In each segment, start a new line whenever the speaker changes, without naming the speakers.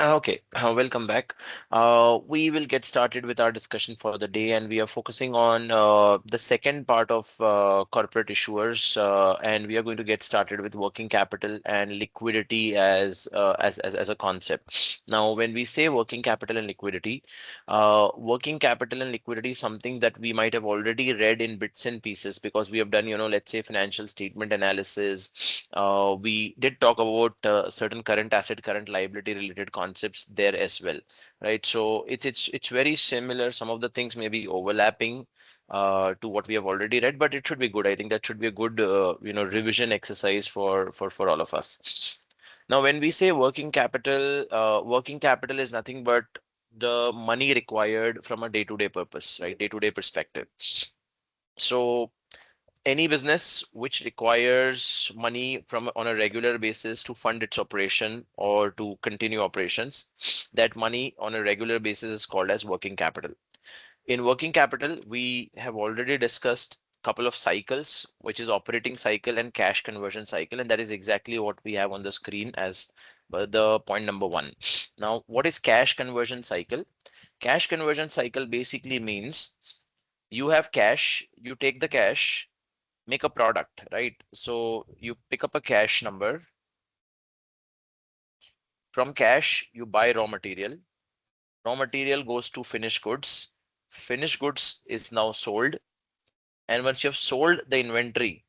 Okay, welcome back. We will get started with our discussion for the day, and we are focusing on the second part of corporate issuers, and we are going to get started with working capital and liquidity as a concept. Now, when we say working capital and liquidity is something that we might have already read in bits and pieces because we have done, let's say financial statement analysis. We did talk about certain current asset, current liability related concepts there as well, right? So it's very similar. Some of the things may be overlapping to what we have already read, but it should be good. I think that should be a good revision exercise for all of us. Now, when we say working capital is nothing but the money required from a day-to-day purpose, right? Day-to-day perspective. So any business which requires money from on a regular basis to fund its operation or to continue operations, that money on a regular basis is called as working capital. In working capital, we have already discussed a couple of cycles, which is operating cycle and cash conversion cycle, and that is exactly what we have on the screen as the point number one. Now, what is cash conversion cycle? Cash conversion cycle basically means you have cash, you take the cash, make a product, right? So you pick up a cash number. From cash, you buy raw material. Raw material goes to finished goods. Finished goods is now sold. And once you have sold the inventory,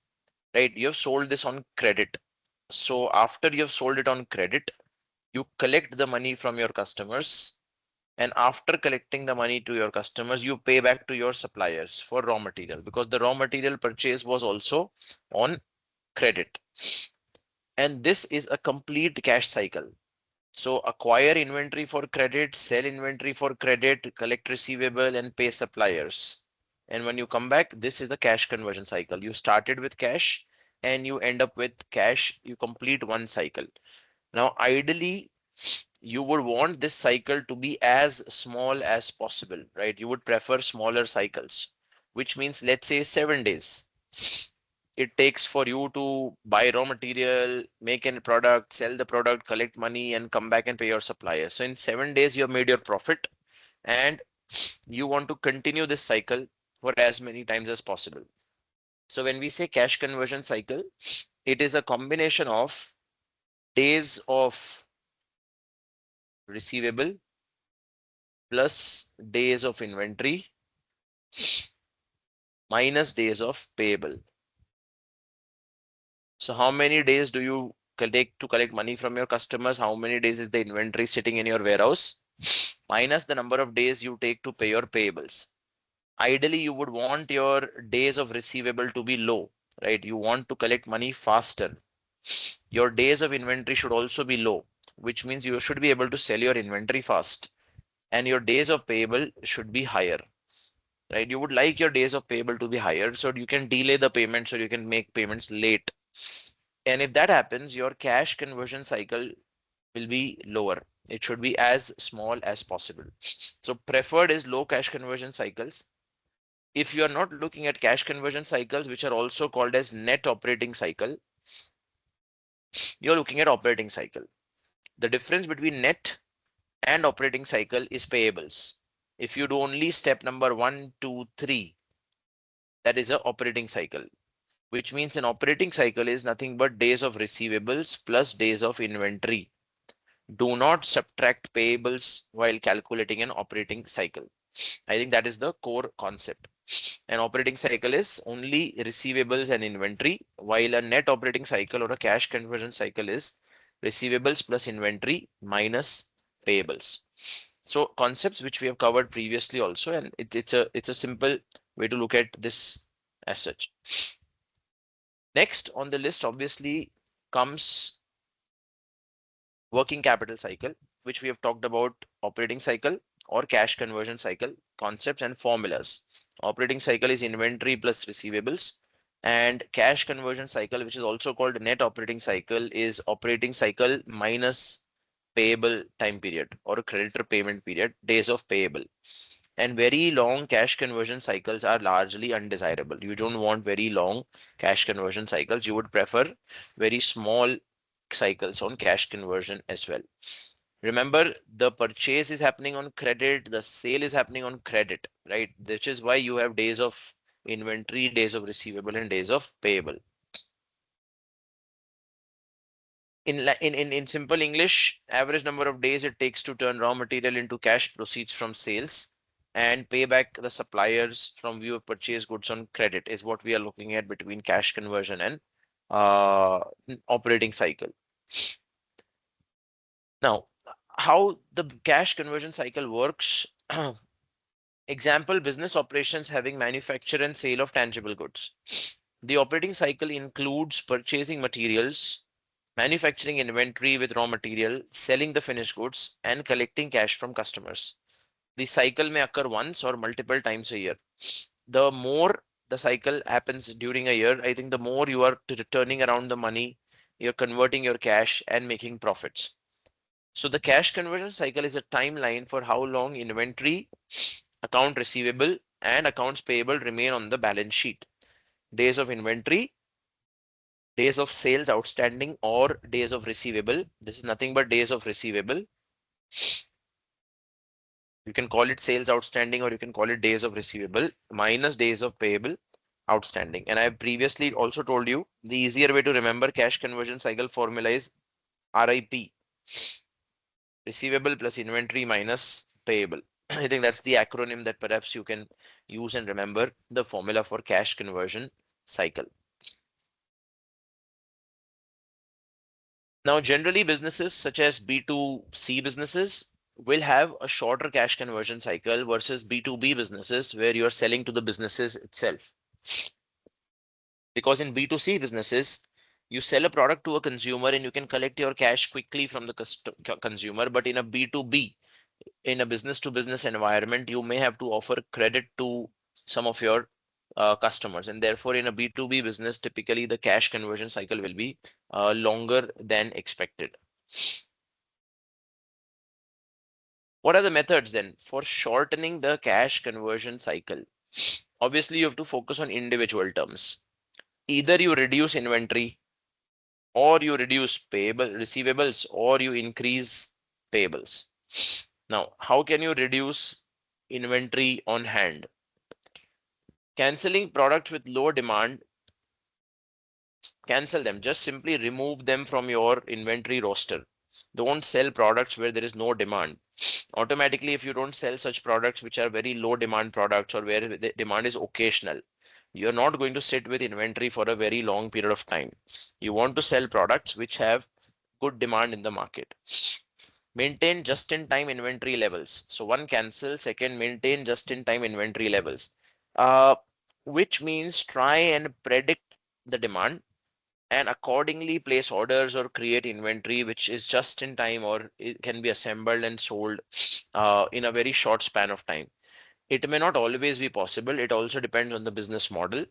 right, you have sold this on credit. So after you have sold it on credit, you collect the money from your customers. And after collecting the money to your customers, you pay back to your suppliers for raw material because the raw material purchase was also on credit. And this is a complete cash cycle. So acquire inventory for credit, sell inventory for credit, collect receivable, and pay suppliers. And when you come back, this is the cash conversion cycle. You started with cash and you end up with cash. You complete one cycle. Now, ideally, you would want this cycle to be as small as possible, right? You would prefer smaller cycles, which means, let's say, 7 days it takes for you to buy raw material, make a product, sell the product, collect money, and come back and pay your supplier. So in 7 days, you have made your profit, and you want to continue this cycle for as many times as possible. So when we say cash conversion cycle, it is a combination of days of receivable plus days of inventory minus days of payable. So how many days do you take to collect money from your customers? How many days is the inventory sitting in your warehouse? Minus the number of days you take to pay your payables. Ideally, you would want your days of receivable to be low, right? You want to collect money faster. Your days of inventory should also be low, which means you should be able to sell your inventory fast. And your days of payable should be higher, right? You would like your days of payable to be higher so you can delay the payments or you can make payments late. And if that happens, your cash conversion cycle will be lower. It should be as small as possible. So preferred is low cash conversion cycles. If you are not looking at cash conversion cycles, which are also called as net operating cycle, you're looking at operating cycle. The difference between net and operating cycle is payables. If you do only step number 1, 2, 3, that is a operating cycle, which means an operating cycle is nothing but days of receivables plus days of inventory. Do not subtract payables while calculating an operating cycle. I think that is the core concept. An operating cycle is only receivables and inventory, while a net operating cycle or a cash conversion cycle is receivables plus inventory minus payables. So concepts which we have covered previously also, and it's a simple way to look at this as such. Next on the list obviously comes working capital cycle, which we have talked about operating cycle or cash conversion cycle concepts and formulas. Operating cycle is inventory plus receivables, and cash conversion cycle, which is also called net operating cycle, is operating cycle minus payable time period or creditor payment period, days of payable. And very long cash conversion cycles are largely undesirable. You don't want very long cash conversion cycles. You would prefer very small cycles on cash conversion as well. Remember, the purchase is happening on credit, the sale is happening on credit, right? Which is why you have days of inventory, days of receivable, and days of payable. In simple English, average number of days it takes to turn raw material into cash proceeds from sales and pay back the suppliers from view of purchase goods on credit is what we are looking at between cash conversion and uh, operating cycle. Now, how the cash conversion cycle works. Example, business operations having manufacture and sale of tangible goods. The operating cycle includes purchasing materials, manufacturing inventory with raw material, selling the finished goods, and collecting cash from customers. The cycle may occur once or multiple times a year. The more the cycle happens during a year, I think the more you are turning around the money, you're converting your cash and making profits. So the cash conversion cycle is a timeline for how long inventory, account receivable, and accounts payable remain on the balance sheet. Days of inventory, days of sales outstanding, or days of receivable. This is nothing but days of receivable. You can call it sales outstanding or you can call it days of receivable minus days of payable outstanding. And I have previously also told you the easier way to remember cash conversion cycle formula is RIP, receivable plus inventory minus payable. I think that's the acronym that perhaps you can use and remember the formula for cash conversion cycle. Now, generally businesses such as B2C businesses will have a shorter cash conversion cycle versus B2B businesses where you're selling to the businesses itself. Because in B2C businesses, you sell a product to a consumer and you can collect your cash quickly from the consumer. But in a B2B, in a business to business environment, you may have to offer credit to some of your customers. And therefore, in a B2B business, typically the cash conversion cycle will be longer than expected. What are the methods then for shortening the cash conversion cycle? Obviously, you have to focus on individual terms. Either you reduce inventory, or you reduce payable receivables, or you increase payables. Now, how can you reduce inventory on hand? Canceling products with low demand, cancel them. Just simply remove them from your inventory roster. Don't sell products where there is no demand. Automatically, if you don't sell such products which are very low demand products or where the demand is occasional, you're not going to sit with inventory for a very long period of time. You want to sell products which have good demand in the market. Maintain just-in-time inventory levels. So one, cancel. Second, maintain just-in-time inventory levels, uh, which means try and predict the demand and accordingly place orders or create inventory which is just in time or it can be assembled and sold in a very short span of time. It may not always be possible. It also depends on the business model.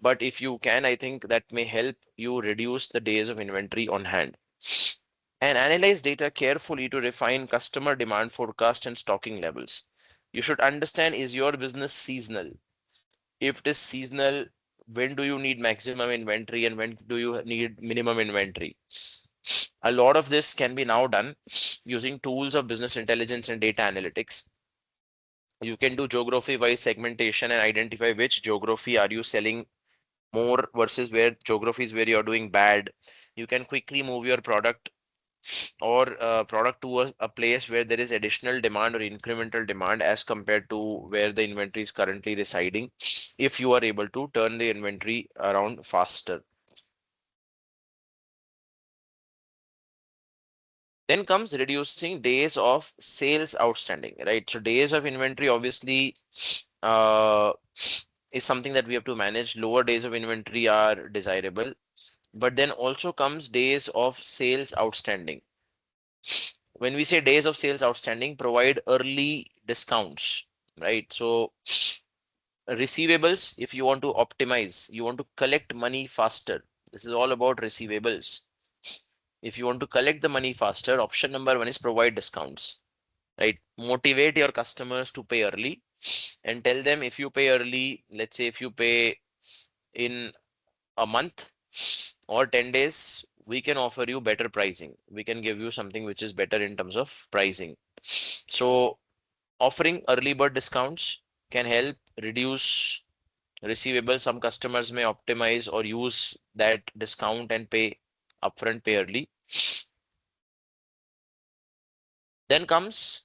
But if you can, I think that may help you reduce the days of inventory on hand. And analyze data carefully to refine customer demand forecast and stocking levels. You should understand, is your business seasonal? If it is seasonal, when do you need maximum inventory and when do you need minimum inventory? A lot of this can be now done using tools of business intelligence and data analytics. You can do geography wise segmentation and identify which geography are you selling more versus where geographies where you're doing bad. You can quickly move your product or product to a place where there is additional demand or incremental demand as compared to where the inventory is currently residing, if you are able to turn the inventory around faster. Then comes reducing days of sales outstanding, right? So days of inventory obviously uh, is something that we have to manage. Lower days of inventory are desirable, but then also comes days of sales outstanding. When we say days of sales outstanding, provide early discounts, right? So receivables, if you want to optimize, you want to collect money faster. This is all about receivables. If you want to collect the money faster, option number one is provide discounts, right? Motivate your customers to pay early and tell them, if you pay early, let's say if you pay in a month or 10 days, we can offer you better pricing. We can give you something which is better in terms of pricing. So offering early bird discounts can help reduce receivables. Some customers may optimize or use that discount and pay upfront, pay early. Then comes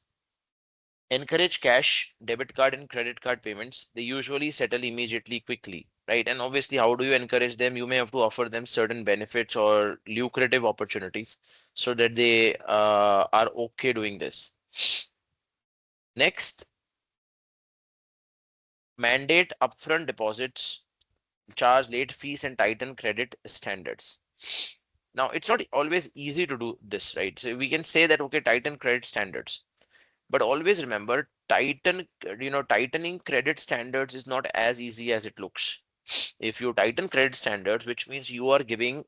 encourage cash, debit card and credit card payments. They usually settle immediately, quickly, right? And obviously, how do you encourage them? You may have to offer them certain benefits or lucrative opportunities so that they are okay doing this. Next, mandate upfront deposits, charge late fees, and tighten credit standards. Now, it's not always easy to do this, right? So we can say that, okay, tighten credit standards. But always remember, tightening credit standards is not as easy as it looks. If you tighten credit standards, which means you are giving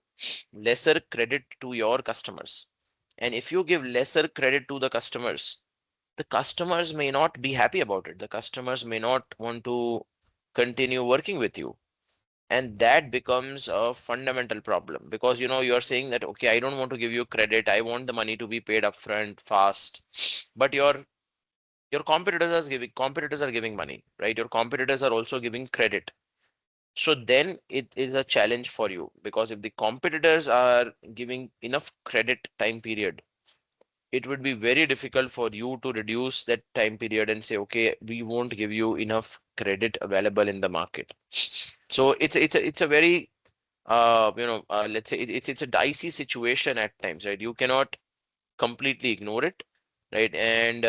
lesser credit to your customers. And if you give lesser credit to the customers may not be happy about it. The customers may not want to continue working with you. And that becomes a fundamental problem because you're saying that, okay, I don't want to give you credit. I want the money to be paid upfront fast. But your competitors are giving money, right? Your competitors are also giving credit. So then it is a challenge for you because if the competitors are giving enough credit time period, it would be very difficult for you to reduce that time period and say, okay, we won't give you enough credit available in the market. So it's a very let's say it's a dicey situation at times, right? You cannot completely ignore it, right? And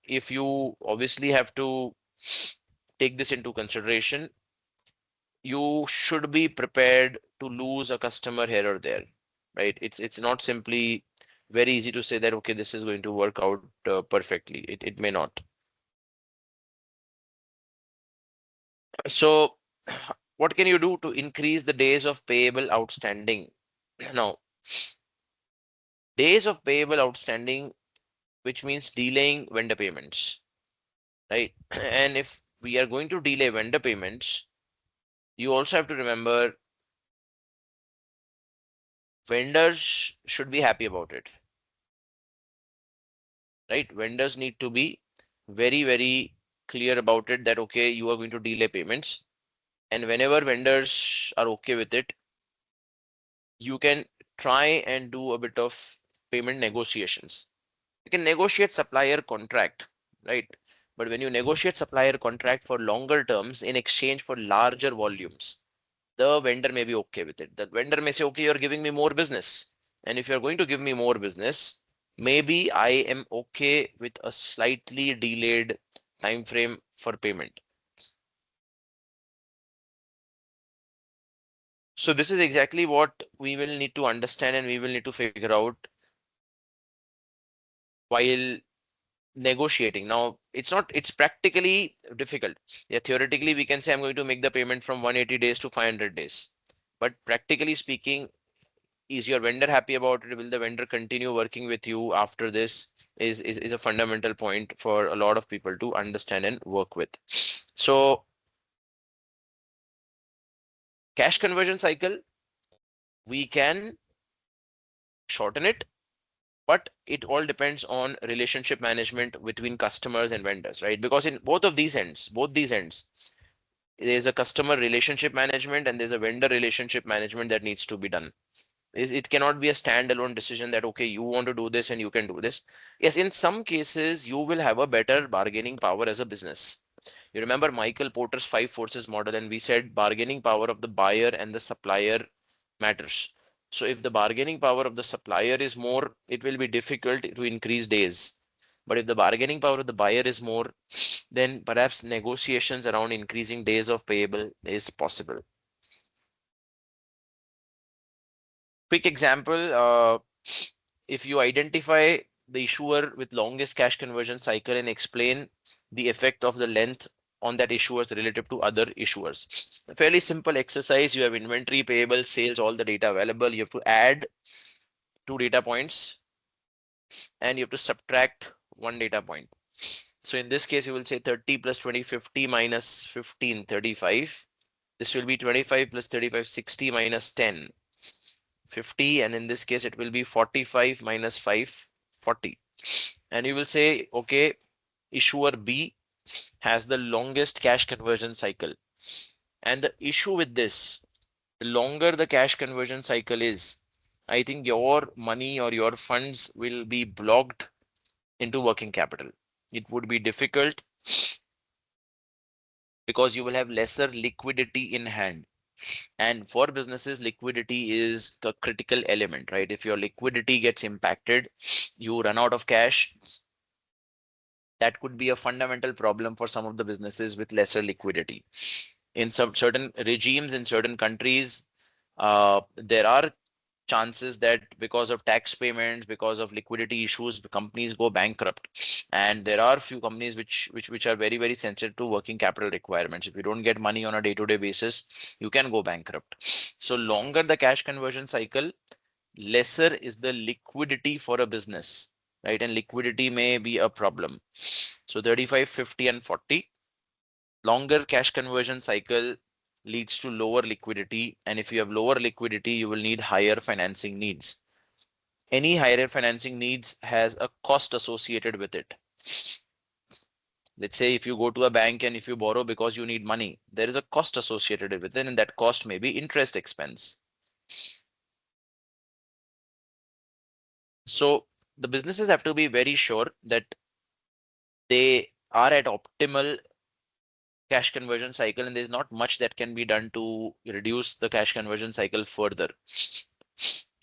if you obviously have to take this into consideration, you should be prepared to lose a customer here or there, right? It's not simply very easy to say that, okay, this is going to work out perfectly. It may not. So what can you do to increase the days of payable outstanding? Now, days of payable outstanding, which means delaying vendor payments, right? And if we are going to delay vendor payments, you also have to remember vendors should be happy about it, right? Vendors need to be very, very clear about it that, okay, you are going to delay payments. And whenever vendors are okay with it, you can try and do a bit of payment negotiations. You can negotiate supplier contract, right? But when you negotiate supplier contract for longer terms in exchange for larger volumes, the vendor may be okay with it. The vendor may say, okay, you're giving me more business. And if you're going to give me more business, maybe I am okay with a slightly delayed time frame for payment. So this is exactly what we will need to understand and we will need to figure out while negotiating. Now, it's practically difficult. Yeah, theoretically, we can say I'm going to make the payment from 180 days to 500 days. But practically speaking, is your vendor happy about it? Will the vendor continue working with you after this? Is a fundamental point for a lot of people to understand and work with. So cash conversion cycle, we can shorten it, but it all depends on relationship management between customers and vendors, right? Because in both these ends, there's a customer relationship management and there's a vendor relationship management that needs to be done. It cannot be a standalone decision that, okay, you want to do this and you can do this. Yes, in some cases, you will have a better bargaining power as a business. You remember Michael Porter's five forces model, and we said bargaining power of the buyer and the supplier matters. So if the bargaining power of the supplier is more, it will be difficult to increase days. But if the bargaining power of the buyer is more, then perhaps negotiations around increasing days of payable is possible. Quick example, if you identify the issuer with longest cash conversion cycle and explain the effect of the length on that issuers relative to other issuers. A fairly simple exercise. You have inventory, payable, sales, all the data available. You have to add two data points and you have to subtract one data point. So in this case, you will say 30 plus 20, 50 minus 15, 35. This will be 25 plus 35, 60 minus 10. 50, and in this case it will be 45 minus 5, 40. And you will say, okay, issuer B has the longest cash conversion cycle. And the issue with this, the longer the cash conversion cycle is, I think your money or your funds will be blocked into working capital. It would be difficult because you will have lesser liquidity in hand. And for businesses, liquidity is a critical element, right? If your liquidity gets impacted, you run out of cash. That could be a fundamental problem for some of the businesses with lesser liquidity. In some certain regimes, in certain countries, there are chances that because of tax payments, because of liquidity issues, the companies go bankrupt. And there are few companies which are very, very sensitive to working capital requirements. If you don't get money on a day-to-day basis, you can go bankrupt. So longer the cash conversion cycle, lesser is the liquidity for a business, right? And liquidity may be a problem. So 35, 50, and 40. Longer cash conversion cycle leads to lower liquidity. And if you have lower liquidity, you will need higher financing needs. Any higher financing needs has a cost associated with it. Let's say if you go to a bank and if you borrow because you need money, there is a cost associated with it, and that cost may be interest expense. So the businesses have to be very sure that they are at optimal cash conversion cycle, and there's not much that can be done to reduce the cash conversion cycle further.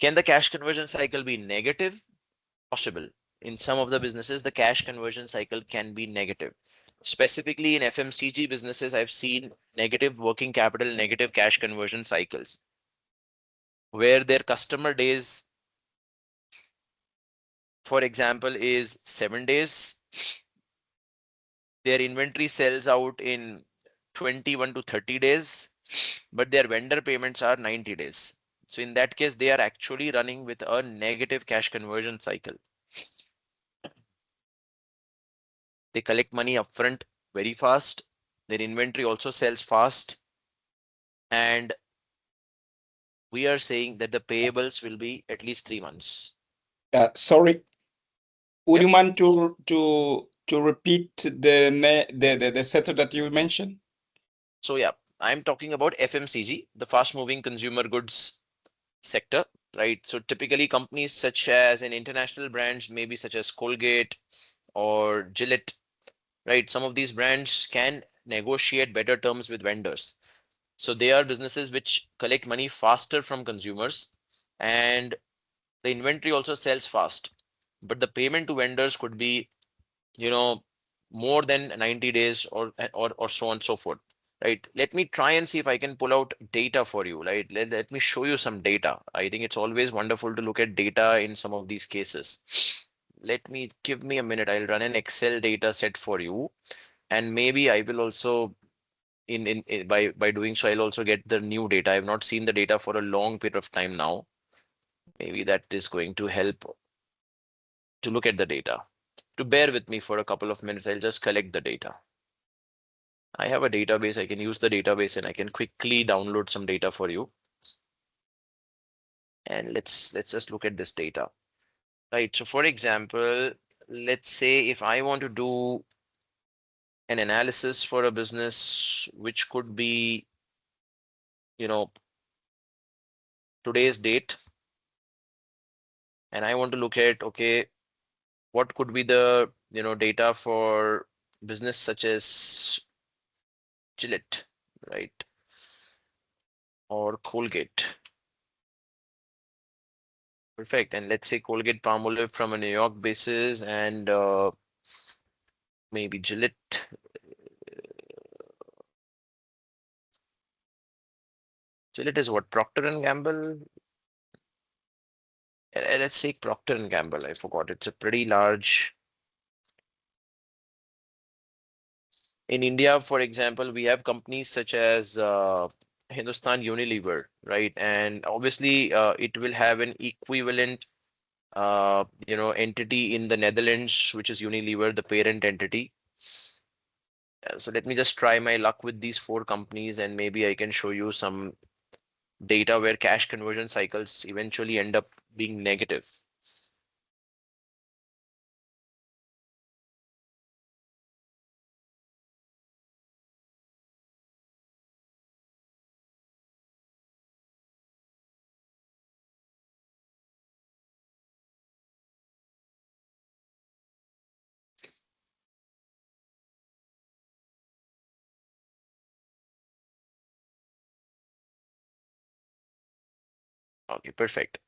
Can the cash conversion cycle be negative? Possible. In some of the businesses, the cash conversion cycle can be negative. Specifically in FMCG businesses, I've seen negative working capital, negative cash conversion cycles, where their customer days, for example, is 7 days. Their inventory sells out in 21 to 30 days, but their vendor payments are 90 days. So in that case, they are actually running with a negative cash conversion cycle. They collect money upfront very fast. Their inventory also sells fast. And we are saying that the payables will be at least 3 months.
Sorry, would
Yep.
you mind to repeat the sector that you mentioned?
So yeah, I'm talking about FMCG, the fast moving consumer goods sector, right? So typically companies such as an international brands, maybe such as Colgate or Gillette, right? Some of these brands can negotiate better terms with vendors. So they are businesses which collect money faster from consumers, and the inventory also sells fast. But the payment to vendors could be, you know, more than 90 days or so on and so forth. Right. Let me try and see if I can pull out data for you. Right. Let me show you some data. I think it's always wonderful to look at data in some of these cases. Give me a minute. I'll run an Excel data set for you. And maybe I will also by doing so, I'll also get the new data. I've not seen the data for a long period of time now. Maybe that is going to help to look at the data. To bear with me for a couple of minutes, I'll just collect the data. I have a database. I can use the database and I can quickly download some data for you. And let's just look at this data. Right. So for example, let's say if I want to do an analysis for a business, which could be, you know, today's date, and I want to look at, okay, what could be the, data for business such as Gillette, right? Or Colgate. Perfect. And let's say Colgate Palmolive from a New York basis, and maybe Gillette. Gillette is what? Procter and Gamble. Let's say Procter and Gamble. I forgot. It's a pretty large. In India, for example, we have companies such as Hindustan Unilever, right? And obviously, it will have an equivalent, entity in the Netherlands, which is Unilever, the parent entity. So let me just try my luck with these four companies, and maybe I can show you some data where cash conversion cycles eventually end up being negative. Okay, perfect.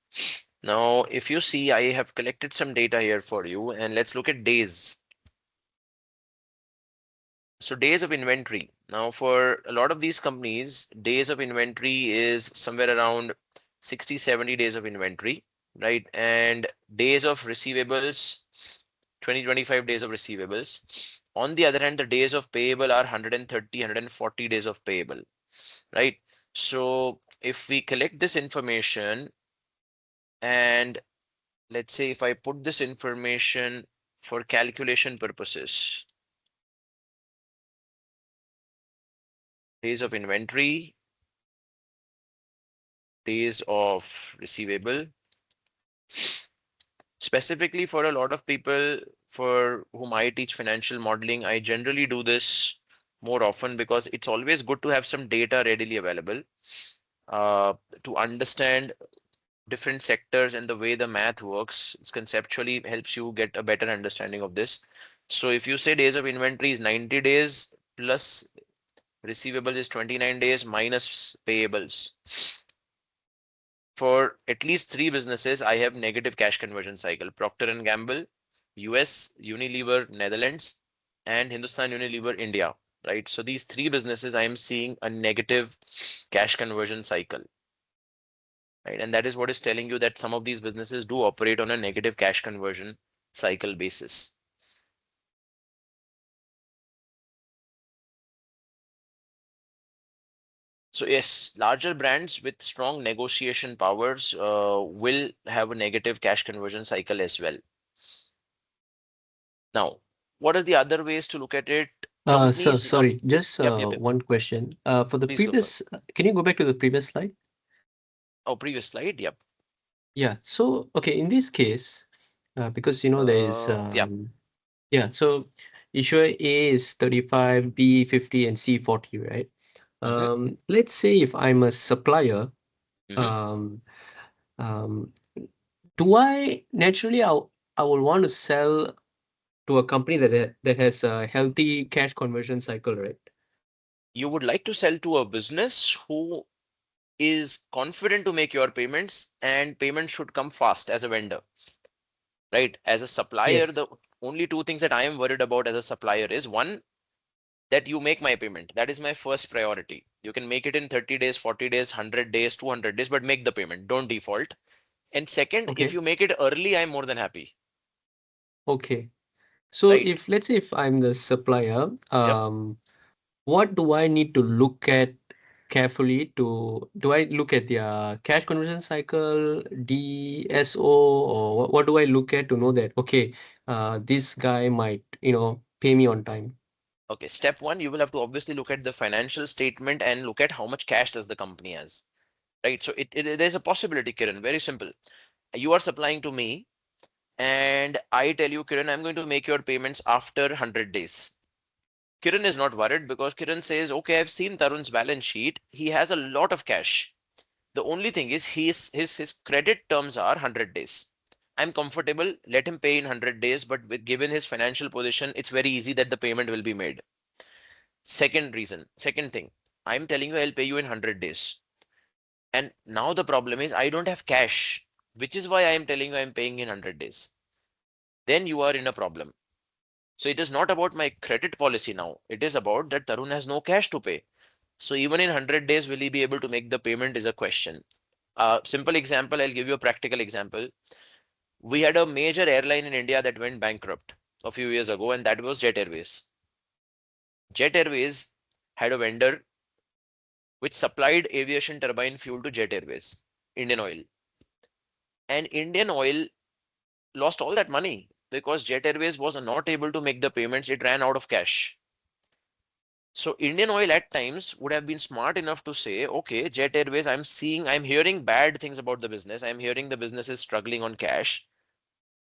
Now, if you see, I have collected some data here for you, and let's look at days. So days of inventory. Now, for a lot of these companies, days of inventory is somewhere around 60, 70 days of inventory, right? And days of receivables, 20, 25 days of receivables. On the other hand, the days of payable are 130, 140 days of payable, right? So if we collect this information and let's say if I put this information for calculation purposes, days of inventory, days of receivable, specifically for a lot of people for whom I teach financial modeling, I generally do this more often because it's always good to have some data readily available uh, to understand different sectors and the way the math works. It's conceptually helps you get a better understanding of this. So if you say days of inventory is 90 days plus receivables is 29 days minus payables. For at least three businesses, I have negative cash conversion cycle. Procter and Gamble, US, Unilever, Netherlands, and Hindustan Unilever, India. Right. So these three businesses, I am seeing a negative cash conversion cycle. Right. And that is what is telling you that some of these businesses do operate on a negative cash conversion cycle basis. So yes, larger brands with strong negotiation powers will have a negative cash conversion cycle as well. Now, what are the other ways to look at it?
So
Companies,
sorry, just
yep, yep, yep.
one question. For the
Please go for it.
previous, can you go back to the previous slide?
Oh, previous slide. Yep.
Yeah. So, okay, in this case, because there is
Yeah.
yeah, so issuer A is 35, B 50, and C 40, right?
Mm-hmm.
Let's say if I'm a supplier,
Mm-hmm.
um, um, do I naturally I will want to sell to a company that has a healthy cash conversion cycle, right?
You would like to sell to a business who is confident to make your payments and payment should come fast as a vendor, right? As a supplier,
Yes.
the only two things that I am worried about as a supplier is one, that you make my payment. That is my first priority. You can make it in 30 days, 40 days, 100 days, 200 days, but make the payment. Don't default. And second, if
Okay.
you make it early, I'm more than happy,
Okay. So
right?
if let's say if I'm the supplier,
Yep.
what do I need to look at carefully to do I look at their cash conversion cycle, DSO, or what do I look at to know that okay, this guy might, pay me on time?
Okay. Step one, you will have to obviously look at the financial statement and look at how much cash does the company has, right? So there's a possibility, Kiran, very simple. You are supplying to me and I tell you, Kiran, I'm going to make your payments after 100 days. Kiran is not worried because Kiran says, okay, I've seen Tarun's balance sheet. He has a lot of cash. The only thing is his credit terms are 100 days. I'm comfortable, let him pay in 100 days, but given his financial position, it's very easy that the payment will be made. Second thing, I'm telling you I'll pay you in 100 days. And now the problem is I don't have cash, which is why I am telling you I'm paying in 100 days. Then you are in a problem. So it is not about my credit policy now. It is about that Tarun has no cash to pay. So even in 100 days, will he be able to make the payment is a question. Simple example, I'll give you a practical example. We had a major airline in India that went bankrupt a few years ago, and that was Jet Airways. Jet Airways had a vendor which supplied aviation turbine fuel to Jet Airways, Indian Oil. And Indian Oil lost all that money because Jet Airways was not able to make the payments. It ran out of cash. So Indian Oil at times would have been smart enough to say, okay, Jet Airways, I'm hearing bad things about the business. I'm hearing the business is struggling on cash.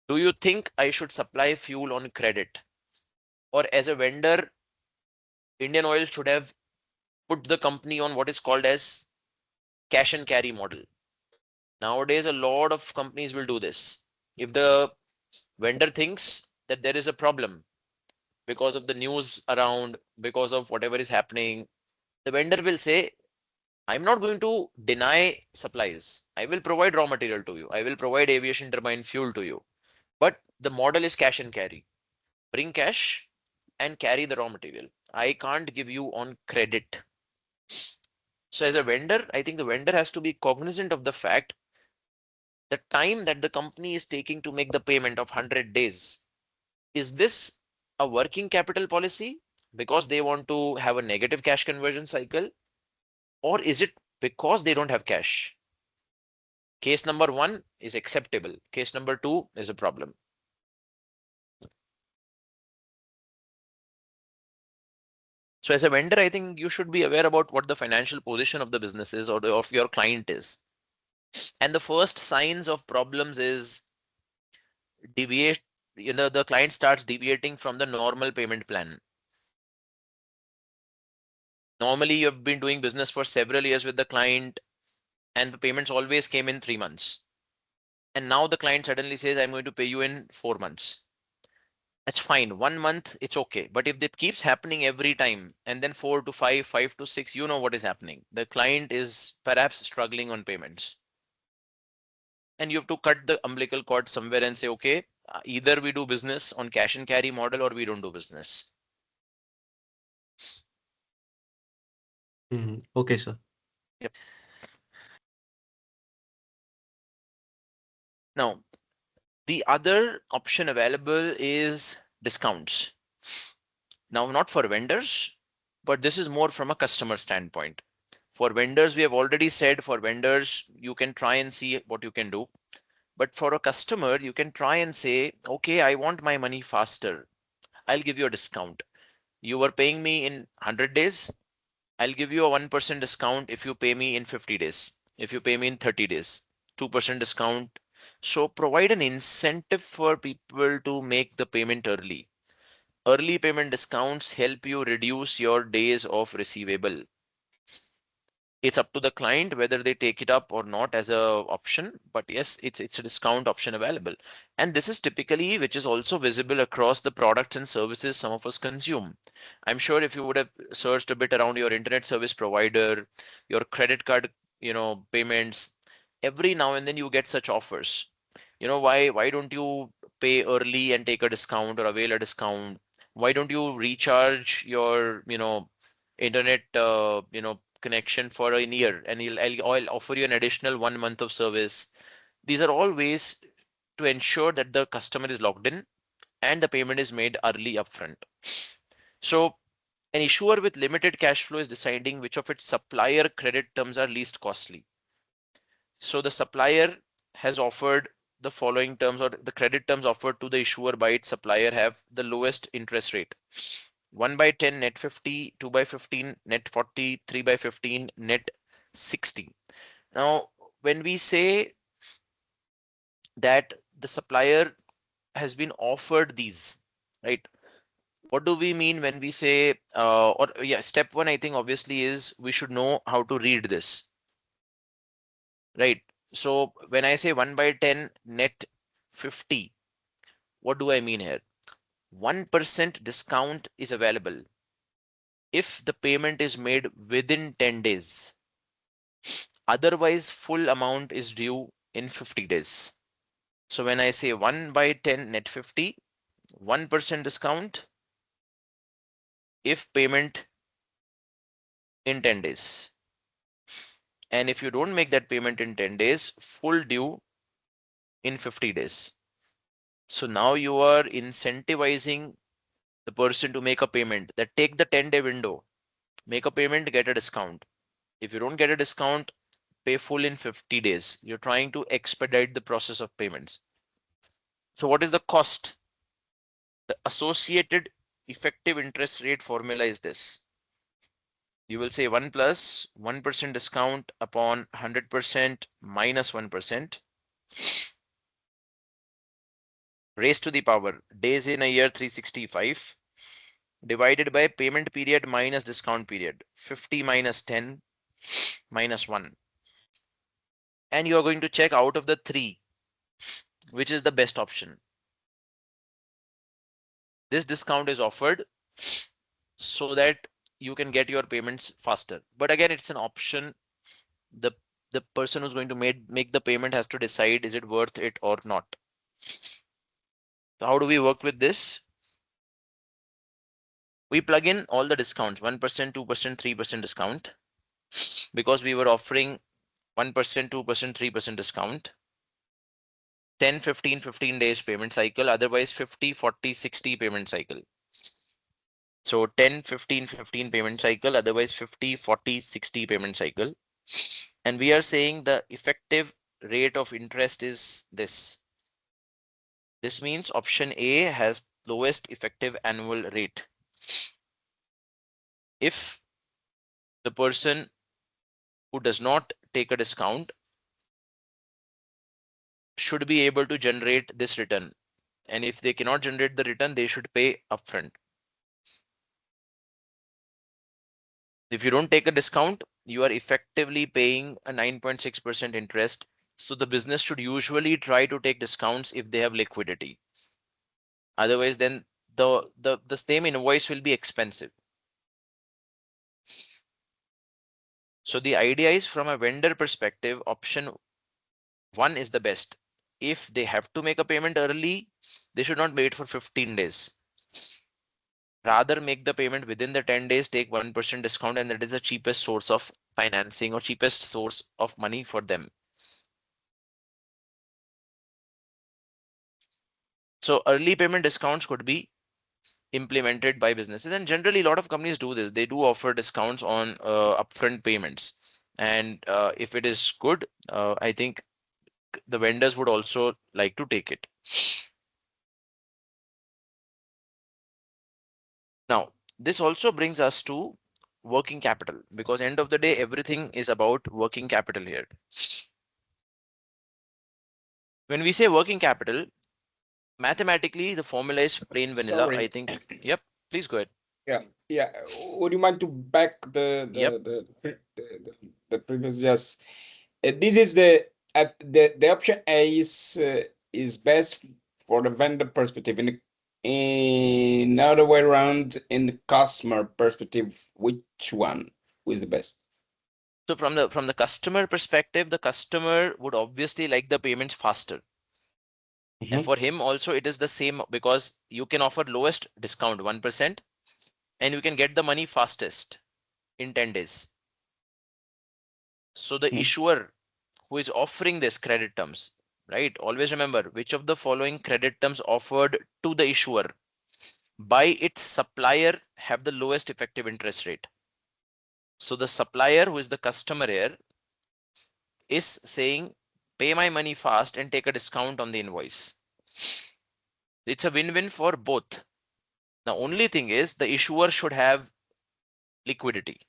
Do you think I should supply fuel on credit? Or as a vendor, Indian Oil should have put the company on what is called as cash and carry model. Nowadays, a lot of companies will do this. If the vendor thinks that there is a problem because of the news around, because of whatever is happening, the vendor will say, I'm not going to deny supplies. I will provide raw material to you. I will provide aviation turbine fuel to you. But the model is cash and carry. Bring cash and carry the raw material. I can't give you on credit. So as a vendor, I think the vendor has to be cognizant of the fact the time that the company is taking to make the payment of 100 days. Is this a working capital policy because they want to have a negative cash conversion cycle? Or is it because they don't have cash? Case number one is acceptable. Case number two is a problem. So as a vendor, I think you should be aware about what the financial position of the business is or of your client is. And the first signs of problems is deviate, the client starts deviating from the normal payment plan. Normally, you've been doing business for several years with the client, and the payments always came in 3 months. And now the client suddenly says, I'm going to pay you in 4 months. That's fine. 1 month, it's okay. But if it keeps happening every time, and then 4 to 5, 5 to 6, you know what is happening. The client is perhaps struggling on payments. And you have to cut the umbilical cord somewhere and say, okay, either we do business on cash and carry model or we don't do business.
Okay, sir.
Yep. Now, the other option available is discounts. Now, not for vendors, but this is more from a customer standpoint. For vendors, we have already said for vendors, you can try and see what you can do. But for a customer, you can try and say, okay, I want my money faster. I'll give you a discount. You were paying me in 100 days. I'll give you a 1% discount if you pay me in 50 days. If you pay me in 30 days, 2% discount. So provide an incentive for people to make the payment early. Early payment discounts help you reduce your days of receivable. It's up to the client whether they take it up or not as a option, but yes, it's a discount option available. And this is typically which is also visible across the products and services some of us consume. I'm sure if you would have searched a bit around your internet service provider, your credit card, payments, every now and then you get such offers. Why don't you pay early and take a discount or avail a discount? Why don't you recharge your internet connection for a year, and I'll offer you an additional 1 month of service. These are all ways to ensure that the customer is logged in and the payment is made early upfront. So an issuer with limited cash flow is deciding which of its supplier credit terms are least costly. So the supplier has offered the following terms, or the credit terms offered to the issuer by its supplier have the lowest interest rate. 1 by 10 net 50, 2 by 15 net 40, 3 by 15 net 60. Now, when we say that the supplier has been offered these, right? What do we mean when we say, or yeah, step one, I think obviously is we should know how to read this, right? So when I say 1 by 10 net 50, what do I mean here? 1% discount is available if the payment is made within 10 days. Otherwise, full amount is due in 50 days. So when I say 1 by 10 net 50, 1% discount if payment in 10 days. And if you don't make that payment in 10 days, full due in 50 days. So now you are incentivizing the person to make a payment that take the 10-day window, make a payment, get a discount. If you don't get a discount, pay full in 50 days. You're trying to expedite the process of payments. So what is the cost? The associated effective interest rate formula is this. You will say 1 plus 1% discount upon 100% minus 1% raised to the power days in a year 365 divided by payment period minus discount period 50 minus 10 minus 1. And you are going to check out of the three which is the best option. This discount is offered so that you can get your payments faster. But again, it's an option. The the person who's going to make the payment has to decide is it worth it or not. So how do we work with this? We plug in all the discounts 1%, 2%, 3% discount because we were offering 1%, 2%, 3% discount. 10, 15, 15 days payment cycle, otherwise 50, 40, 60 payment cycle. So 10, 15, 15 payment cycle, otherwise 50, 40, 60 payment cycle. And we are saying the effective rate of interest is this. This means option A has lowest effective annual rate. If the person who does not take a discount should be able to generate this return. And if they cannot generate the return, they should pay upfront. If you don't take a discount, you are effectively paying a 9.6% interest. So the business should usually try to take discounts if they have liquidity. Otherwise, then the same invoice will be expensive. So the idea is from a vendor perspective, option 1 is the best. If they have to make a payment early, they should not wait for 15 days. Rather make the payment within the 10 days, take 1% discount, and that is the cheapest source of financing or cheapest source of money for them. So early payment discounts could be implemented by businesses, and generally a lot of companies do this. They do offer discounts on upfront payments, and if it is good, I think the vendors would also like to take it. Now, this also brings us to working capital, because end of the day, everything is about working capital here. When we say working capital, mathematically, the formula is plain vanilla. I
Sorry.
think, yep, please go ahead.
Yeah. Would you mind to back
Yep.
the previous? Yes. This is the option A is best for the vendor perspective. In other way around, in the customer perspective, which one is the best?
So from the customer perspective, the customer would obviously like the payments faster. And for him also, it is the same because you can offer lowest discount 1% and you can get the money fastest in 10 days. So the issuer who is offering this credit terms, right? Always remember which of the following credit terms offered to the issuer by its supplier have the lowest effective interest rate. So the supplier, who is the customer here, is saying pay my money fast and take a discount on the invoice. It's a win-win for both. The only thing is the issuer should have liquidity.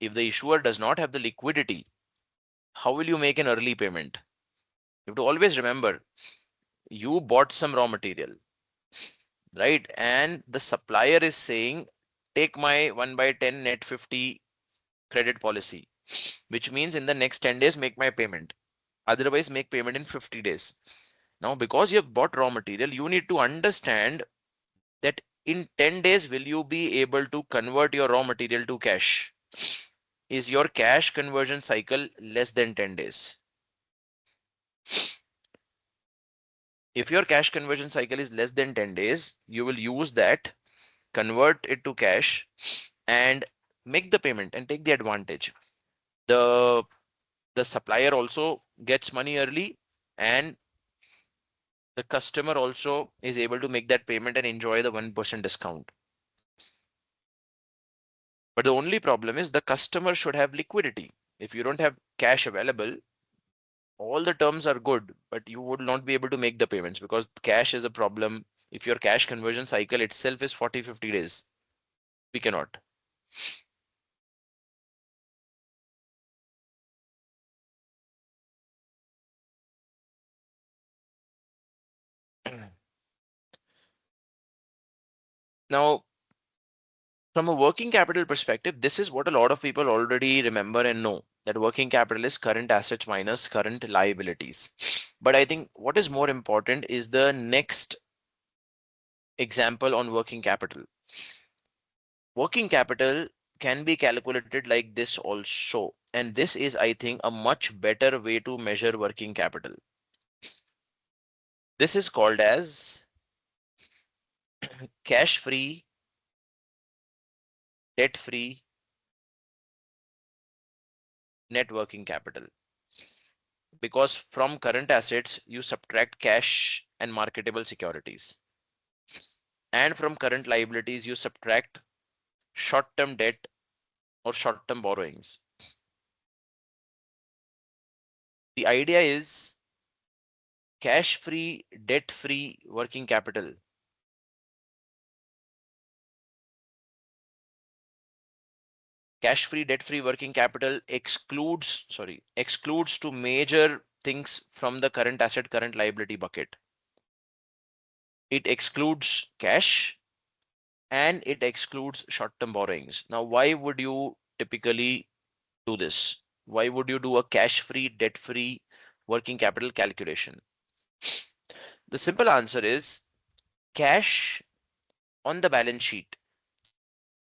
If the issuer does not have the liquidity, how will you make an early payment? You have to always remember you bought some raw material, right? And the supplier is saying take my 1/10 net 50 credit policy, which means in the next 10 days make my payment. Otherwise, make payment in 50 days. Now, because you have bought raw material, you need to understand that in 10 days, will you be able to convert your raw material to cash? Is your cash conversion cycle less than 10 days? If your cash conversion cycle is less than 10 days, you will use that, convert it to cash, and make the payment and take the advantage. The the supplier also gets money early, and the customer also is able to make that payment and enjoy the 1% discount. But the only problem is the customer should have liquidity. If you don't have cash available, all the terms are good, but you would not be able to make the payments because cash is a problem. If your cash conversion cycle itself is 40, 50 days, we cannot. Now, from a working capital perspective, this is what a lot of people already remember and know, that working capital is current assets minus current liabilities. But I think what is more important is the next example on working capital. Working capital can be calculated like this also. And this is, I think, a much better way to measure working capital. This is called as cash free, debt free net working capital. Because from current assets, you subtract cash and marketable securities. And from current liabilities, you subtract short-term debt or short-term borrowings. The idea is cash-free, debt-free working capital cash-free, debt-free working capital excludes two major things from the current asset, current liability bucket. It excludes cash and it excludes short-term borrowings. Now, why would you typically do this? Why would you do a cash-free, debt-free working capital calculation? The simple answer is cash on the balance sheet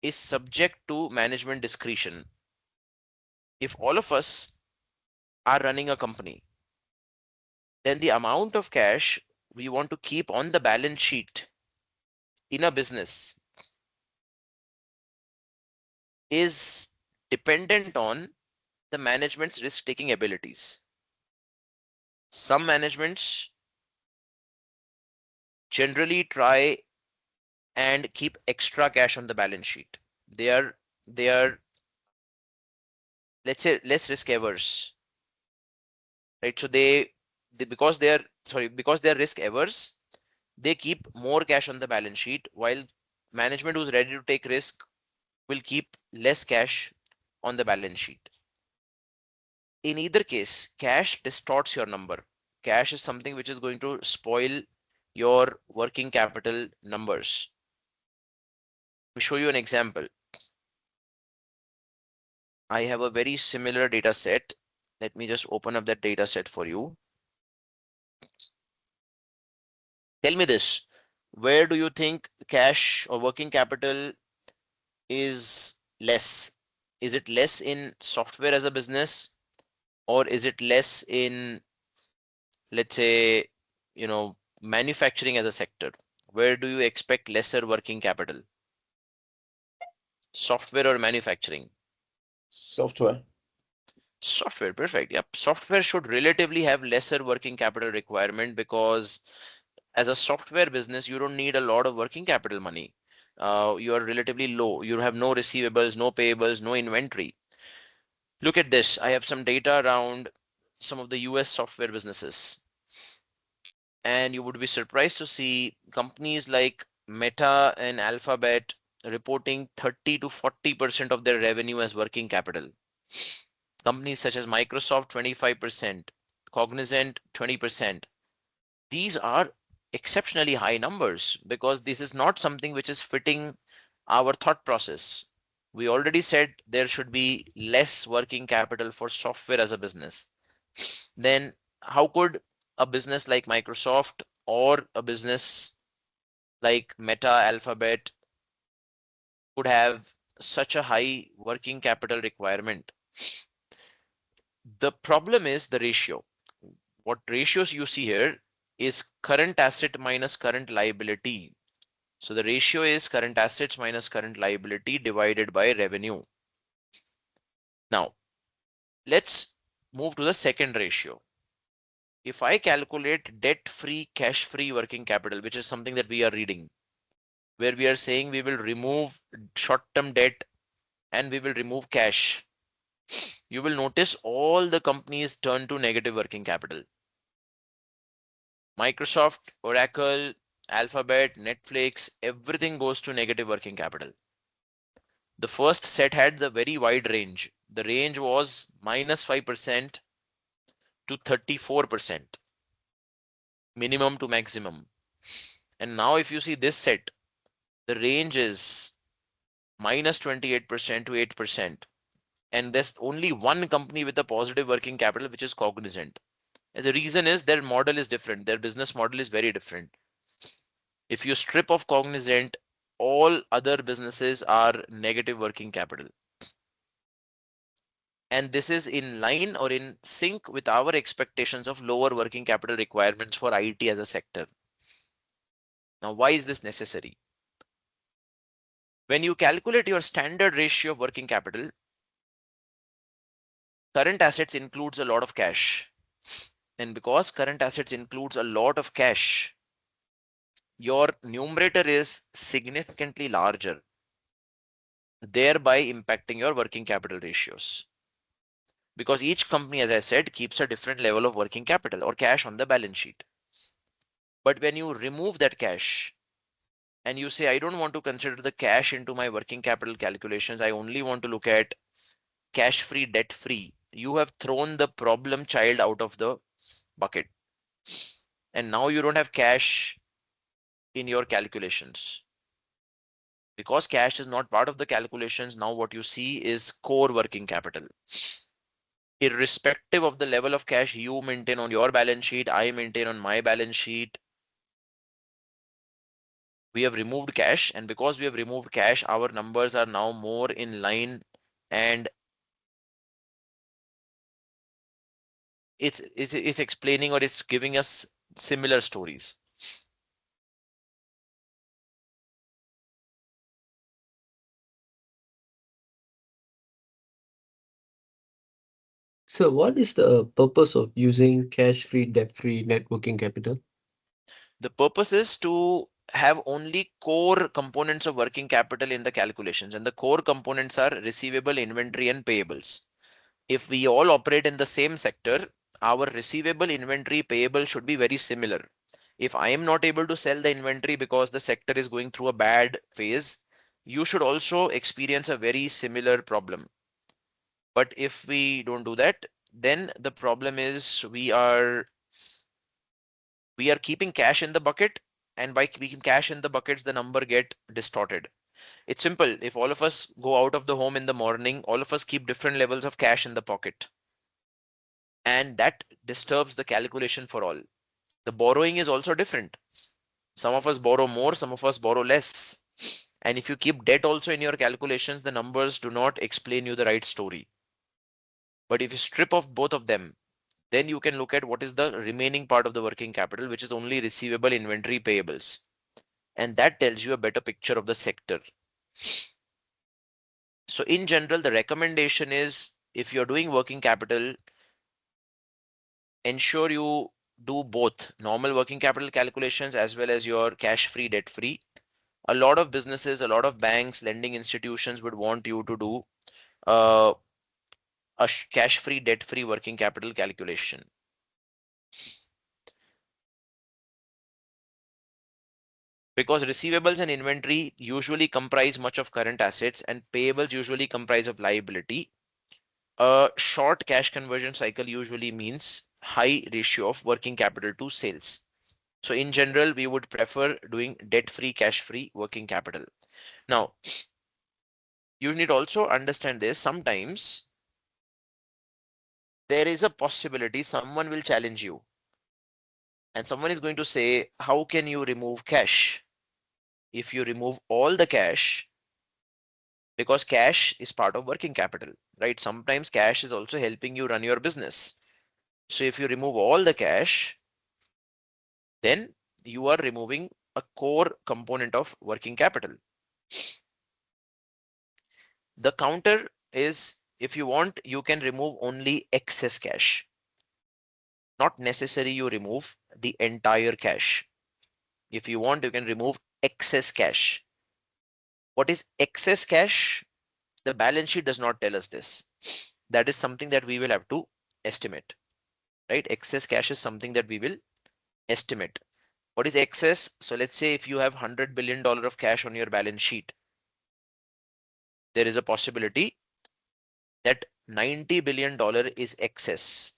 is subject to management discretion. If all of us are running a company, then the amount of cash we want to keep on the balance sheet in a business is dependent on the management's risk-taking abilities. Some managements generally try and keep extra cash on the balance sheet. They are, let's say, less risk averse, right? So because they're risk averse, they keep more cash on the balance sheet, while management who's ready to take risk will keep less cash on the balance sheet. In either case, cash distorts your number. Cash is something which is going to spoil your working capital numbers. Let me show you an example. I have a very similar data set. Let me just open up that data set for you. Tell me this, where do you think cash or working capital is less? Is it less in software as a business, or is it less in, let's say, manufacturing as a sector? Where do you expect lesser working capital? Software or manufacturing?
Software.
Software, perfect. Yep. Software should relatively have lesser working capital requirement because as a software business, you don't need a lot of working capital money. You are relatively low. You have no receivables, no payables, no inventory. Look at this. I have some data around some of the US software businesses. And you would be surprised to see companies like Meta and Alphabet reporting 30 to 40% of their revenue as working capital. Companies such as Microsoft, 25%, Cognizant, 20%. These are exceptionally high numbers because this is not something which is fitting our thought process. We already said there should be less working capital for software as a business. Then how could a business like Microsoft or a business like Meta, Alphabet could have such a high working capital requirement? The problem is the ratio. What ratios you see here is current asset minus current liability. So the ratio is current assets minus current liability divided by revenue. Now, let's move to the second ratio. If I calculate debt-free, cash-free working capital, which is something that we are reading, where we are saying we will remove short-term debt and we will remove cash, you will notice all the companies turn to negative working capital. Microsoft, Oracle, Alphabet, Netflix, everything goes to negative working capital. The first set had the very wide range. The range was -5% to 34%, minimum to maximum. And now if you see this set, the range is minus 28% to 8%. And there's only one company with a positive working capital, which is Cognizant. And the reason is their model is different. Their business model is very different. If you strip off Cognizant, all other businesses are negative working capital. And this is in line or in sync with our expectations of lower working capital requirements for IT as a sector. Now, why is this necessary? When you calculate your standard ratio of working capital, current assets includes a lot of cash. And because current assets includes a lot of cash, your numerator is significantly larger, thereby impacting your working capital ratios. Because each company, as I said, keeps a different level of working capital or cash on the balance sheet. But when you remove that cash and you say, I don't want to consider the cash into my working capital calculations, I only want to look at cash free, debt free, you have thrown the problem child out of the bucket. And now you don't have cash in your calculations. Because cash is not part of the calculations, now what you see is core working capital. Irrespective of the level of cash you maintain on your balance sheet, I maintain on my balance sheet, we have removed cash. And because we have removed cash, our numbers are now more in line, and it's explaining or it's giving us similar stories.
So what is the purpose of using cash-free, debt-free net working capital?
The purpose is to have only core components of working capital in the calculations, and the core components are receivable, inventory, and payables. If we all operate in the same sector, our receivable, inventory, payable should be very similar. If I am not able to sell the inventory because the sector is going through a bad phase, you should also experience a very similar problem. But if we don't do that, then the problem is we are keeping cash in the bucket, and by keeping cash in the buckets, the number get distorted. It's simple. If all of us go out of the home in the morning, all of us keep different levels of cash in the pocket, and that disturbs the calculation for all. The borrowing is also different. Some of us borrow more, some of us borrow less. And if you keep debt also in your calculations, the numbers do not explain you the right story. But if you strip off both of them, then you can look at what is the remaining part of the working capital, which is only receivable, inventory, payables. And that tells you a better picture of the sector. So in general, the recommendation is, if you're doing working capital, ensure you do both normal working capital calculations as well as your cash free, debt free. A lot of businesses, a lot of banks, lending institutions would want you to do uh, a cash free, debt free working capital calculation. Because receivables and inventory usually comprise much of current assets, and payables usually comprise of liability. A short cash conversion cycle usually means high ratio of working capital to sales. So in general, we would prefer doing debt-free, cash-free working capital. Now, you need also understand this. Sometimes there is a possibility someone will challenge you, and someone is going to say, how can you remove cash? If you remove all the cash, because cash is part of working capital, right? Sometimes cash is also helping you run your business. So if you remove all the cash, then you are removing a core component of working capital. The counter is, if you want, you can remove only excess cash. Not necessary you remove the entire cash. If you want, you can remove excess cash. What is excess cash? The balance sheet does not tell us this. That is something that we will have to estimate, right? Excess cash is something that we will estimate. What is excess? So let's say if you have $100 billion of cash on your balance sheet, there is a possibility that $90 billion is excess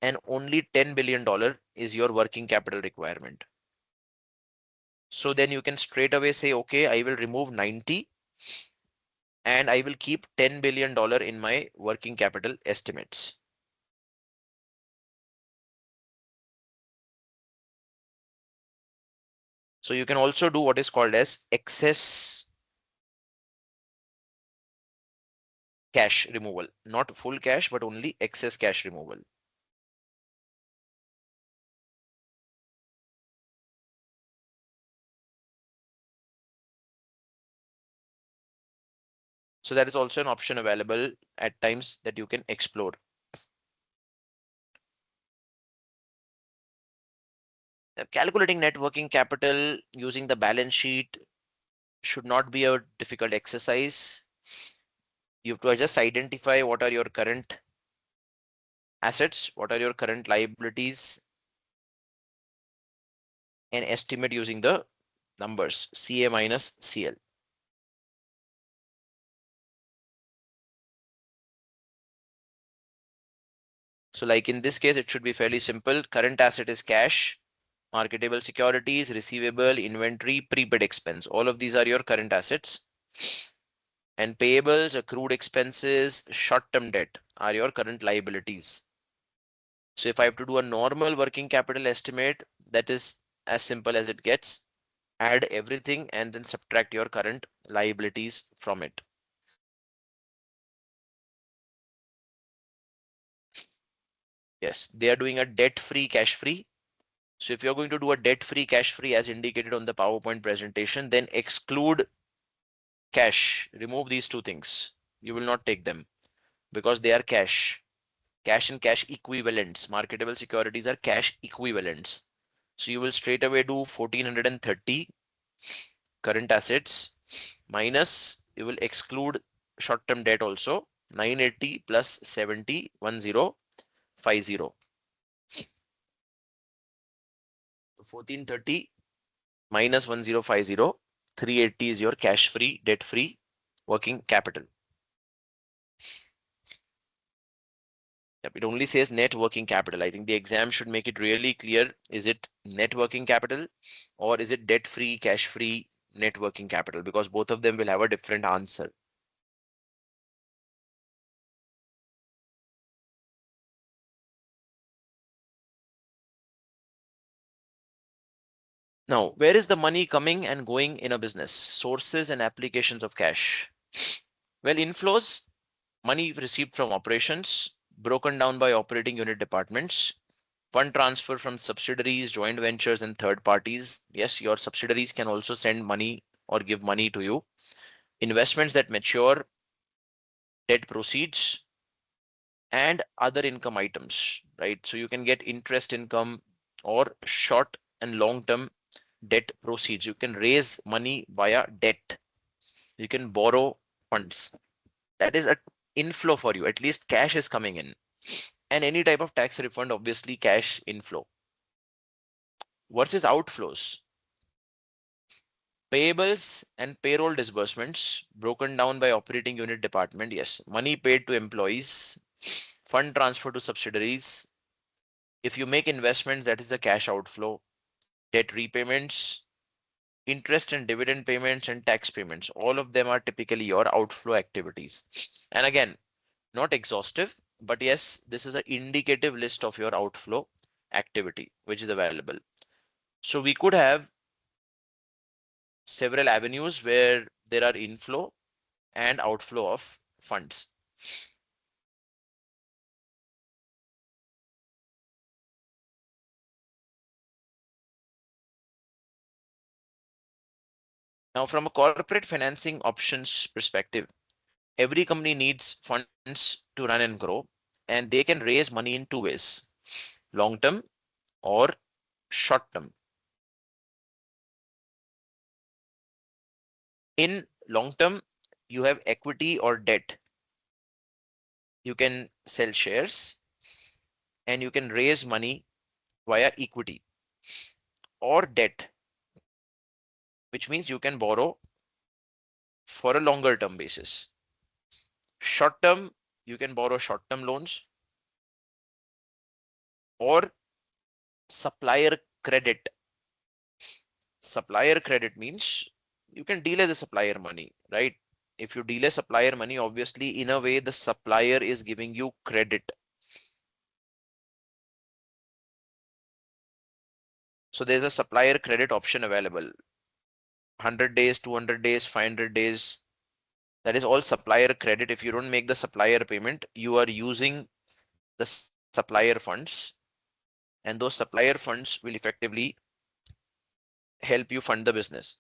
and only $10 billion is your working capital requirement. So then you can straight away say, okay, I will remove 90 and I will keep $10 billion in my working capital estimates. So you can also do what is called as excess cash removal, not full cash, but only excess cash removal. So that is also an option available at times that you can explore. Calculating net working capital using the balance sheet should not be a difficult exercise. You have to just identify what are your current assets, what are your current liabilities, and estimate using the numbers CA minus CL. So like in this case, it should be fairly simple. Current asset is cash, marketable securities, receivable, inventory, prepaid expense. All of these are your current assets. And payables, accrued expenses, short-term debt are your current liabilities. So if I have to do a normal working capital estimate, that is as simple as it gets. Add everything and then subtract your current liabilities from it. Yes, they are doing a debt-free, cash-free. So if you're going to do a debt-free, cash-free as indicated on the PowerPoint presentation, then exclude cash. Remove these two things. You will not take them because they are cash. Cash and cash equivalents. Marketable securities are cash equivalents. So you will straight away do 1430 current assets minus, you will exclude short-term debt also, 980 plus 70, 1050. 1430 minus 1050, 380 is your cash-free, debt-free working capital. Yep, it only says net working capital. I think the exam should make it really clear. Is it net working capital or is it debt-free, cash-free net working capital? Because both of them will have a different answer. Now, where is the money coming and going in a business? Sources and applications of cash. Well, inflows, money received from operations, broken down by operating unit departments, fund transfer from subsidiaries, joint ventures, and third parties. Yes, your subsidiaries can also send money or give money to you. Investments that mature, debt proceeds, and other income items, right? So you can get interest income or short and long-term debt proceeds. You can raise money via debt. You can borrow funds. That is an inflow for you. At least cash is coming in. And any type of tax refund, obviously cash inflow. Versus outflows. Payables and payroll disbursements broken down by operating unit department. Yes, money paid to employees, fund transfer to subsidiaries. If you make investments, that is a cash outflow. Debt repayments, interest and dividend payments, and tax payments. All of them are typically your outflow activities. And again, not exhaustive, but yes, this is an indicative list of your outflow activity, which is available. So we could have several avenues where there are inflow and outflow of funds. Now, from a corporate financing options perspective, every company needs funds to run and grow, and they can raise money in two ways, long term or short term. In long term, you have equity or debt. You can sell shares and you can raise money via equity or debt, which means you can borrow for a longer term basis. Short term, you can borrow short term loans or supplier credit. Supplier credit means you can delay the supplier money, right? If you delay supplier money, obviously, in a way, the supplier is giving you credit. So there's a supplier credit option available. 100 days, 200 days, 500 days. That is all supplier credit. If you don't make the supplier payment, you are using the supplier funds, and those supplier funds will effectively help you fund the business.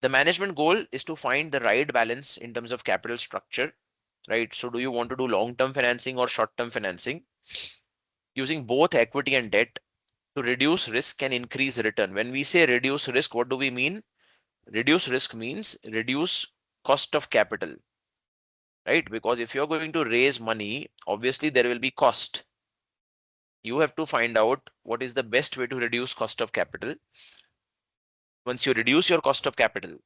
The management goal is to find the right balance in terms of capital structure, right? So do you want to do long-term financing or short-term financing? Using both equity and debt to reduce risk and increase return. When we say reduce risk, what do we mean? Reduce risk means reduce cost of capital, right? Because if you're going to raise money, obviously there will be cost. You have to find out what is the best way to reduce cost of capital. Once you reduce your cost of capital,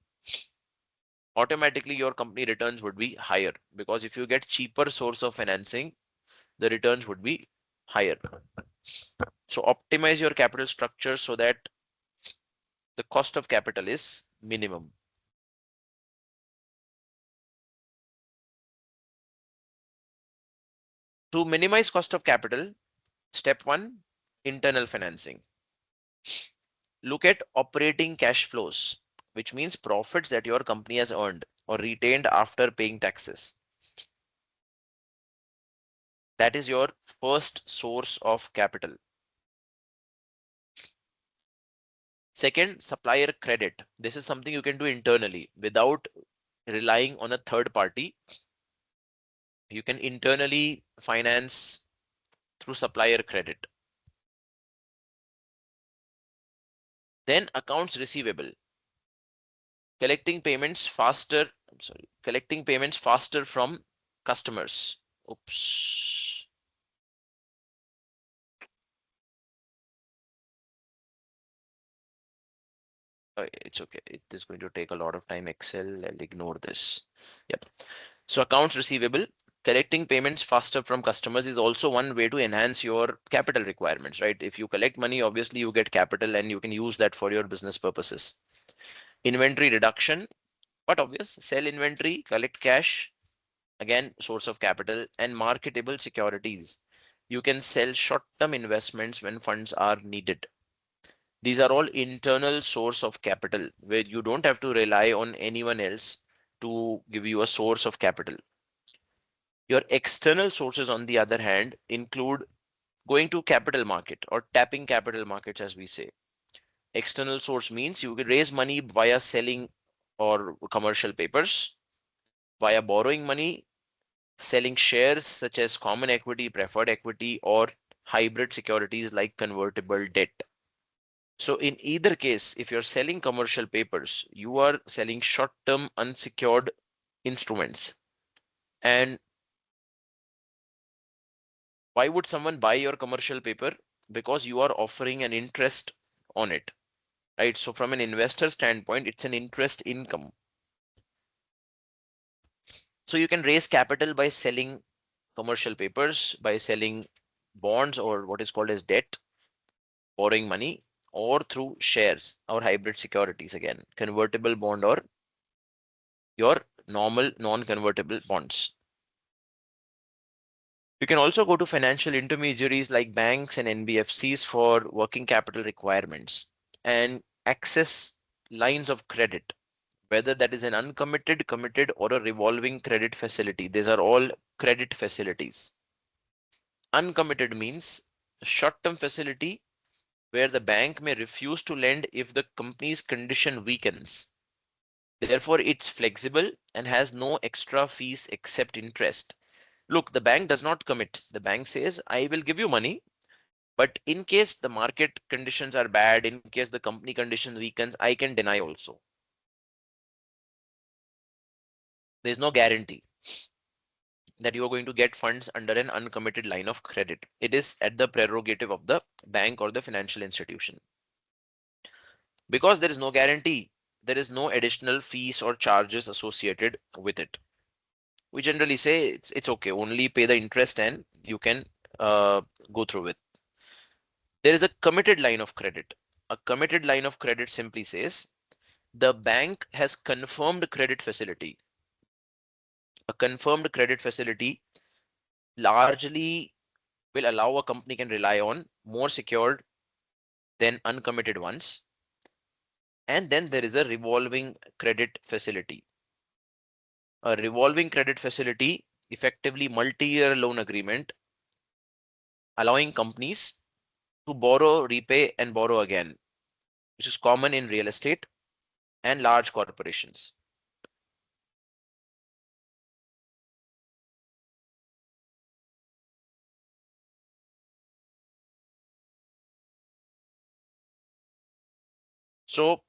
automatically your company returns would be higher, because if you get cheaper source of financing, the returns would be higher. So optimize your capital structure so that the cost of capital is minimum. To minimize cost of capital, step 1, internal financing. Look at operating cash flows, which means profits that your company has earned or retained after paying taxes. That is your first source of capital. Second, supplier credit. This is something you can do internally without relying on a third party. You can internally finance through supplier credit. Then accounts receivable. Collecting payments faster. I'm sorry, collecting payments faster from customers. Oops. It's okay. It is going to take a lot of time. Excel, I'll ignore this. Yep. So accounts receivable, collecting payments faster from customers is also one way to enhance your capital requirements, right? If you collect money, obviously you get capital and you can use that for your business purposes. Inventory reduction, but obvious, sell inventory, collect cash, again, source of capital. And marketable securities. You can sell short-term investments when funds are needed. These are all internal source of capital where you don't have to rely on anyone else to give you a source of capital. Your external sources, on the other hand, include going to capital market or tapping capital markets, as we say. External source means you can raise money via selling or commercial papers, via borrowing money, selling shares such as common equity, preferred equity, or hybrid securities like convertible debt. So in either case, if you're selling commercial papers, you are selling short-term unsecured instruments. And why would someone buy your commercial paper? Because you are offering an interest on it, right? So from an investor standpoint, it's an interest income. So you can raise capital by selling commercial papers, by selling bonds or what is called as debt, borrowing money, or through shares or hybrid securities, again, convertible bond or your normal non-convertible bonds. You can also go to financial intermediaries like banks and NBFCs for working capital requirements and access lines of credit, whether that is an uncommitted, committed, or a revolving credit facility. These are all credit facilities. Uncommitted means short-term facility where the bank may refuse to lend if the company's condition weakens. Therefore, it's flexible and has no extra fees except interest. Look, the bank does not commit. The bank says, I will give you money, but in case the market conditions are bad, in case the company condition weakens, I can deny also. There's no guarantee that you are going to get funds under an uncommitted line of credit. It is at the prerogative of the bank or the financial institution. Because there is no guarantee, there is no additional fees or charges associated with it. we generally say it's okay, only pay the interest and you can go through with. There is a committed line of credit. A committed line of credit simply says the bank has confirmed credit facility. A confirmed credit facility largely will allow a company can rely on more secured than uncommitted ones. And then there is a revolving credit facility. A revolving credit facility, effectively multi-year loan agreement, allowing companies to borrow, repay, and borrow again, which is common in real estate and large corporations. So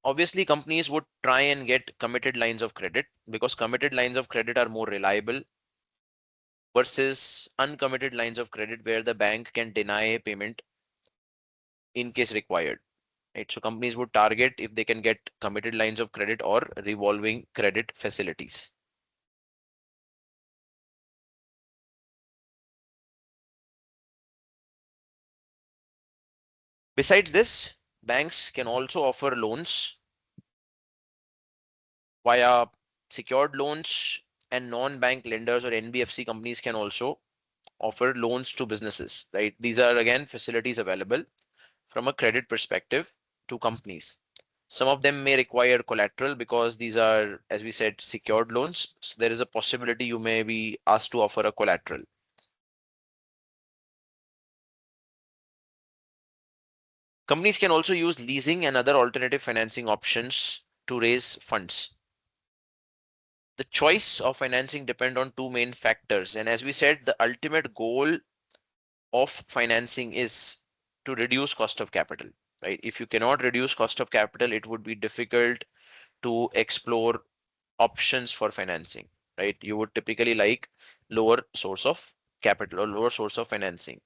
obviously companies would try and get committed lines of credit because committed lines of credit are more reliable versus uncommitted lines of credit where the bank can deny payment in case required. Right? So companies would target if they can get committed lines of credit or revolving credit facilities. Besides this, banks can also offer loans via secured loans, and non-bank lenders or NBFC companies can also offer loans to businesses, right? These are again facilities available from a credit perspective to companies. Some of them may require collateral because these are, as we said, secured loans. So there is a possibility you may be asked to offer a collateral. Companies can also use leasing and other alternative financing options to raise funds. The choice of financing depend on two main factors. And as we said, the ultimate goal of financing is to reduce cost of capital, right? If you cannot reduce cost of capital, it would be difficult to explore options for financing, right? You would typically like lower source of capital or lower source of financing.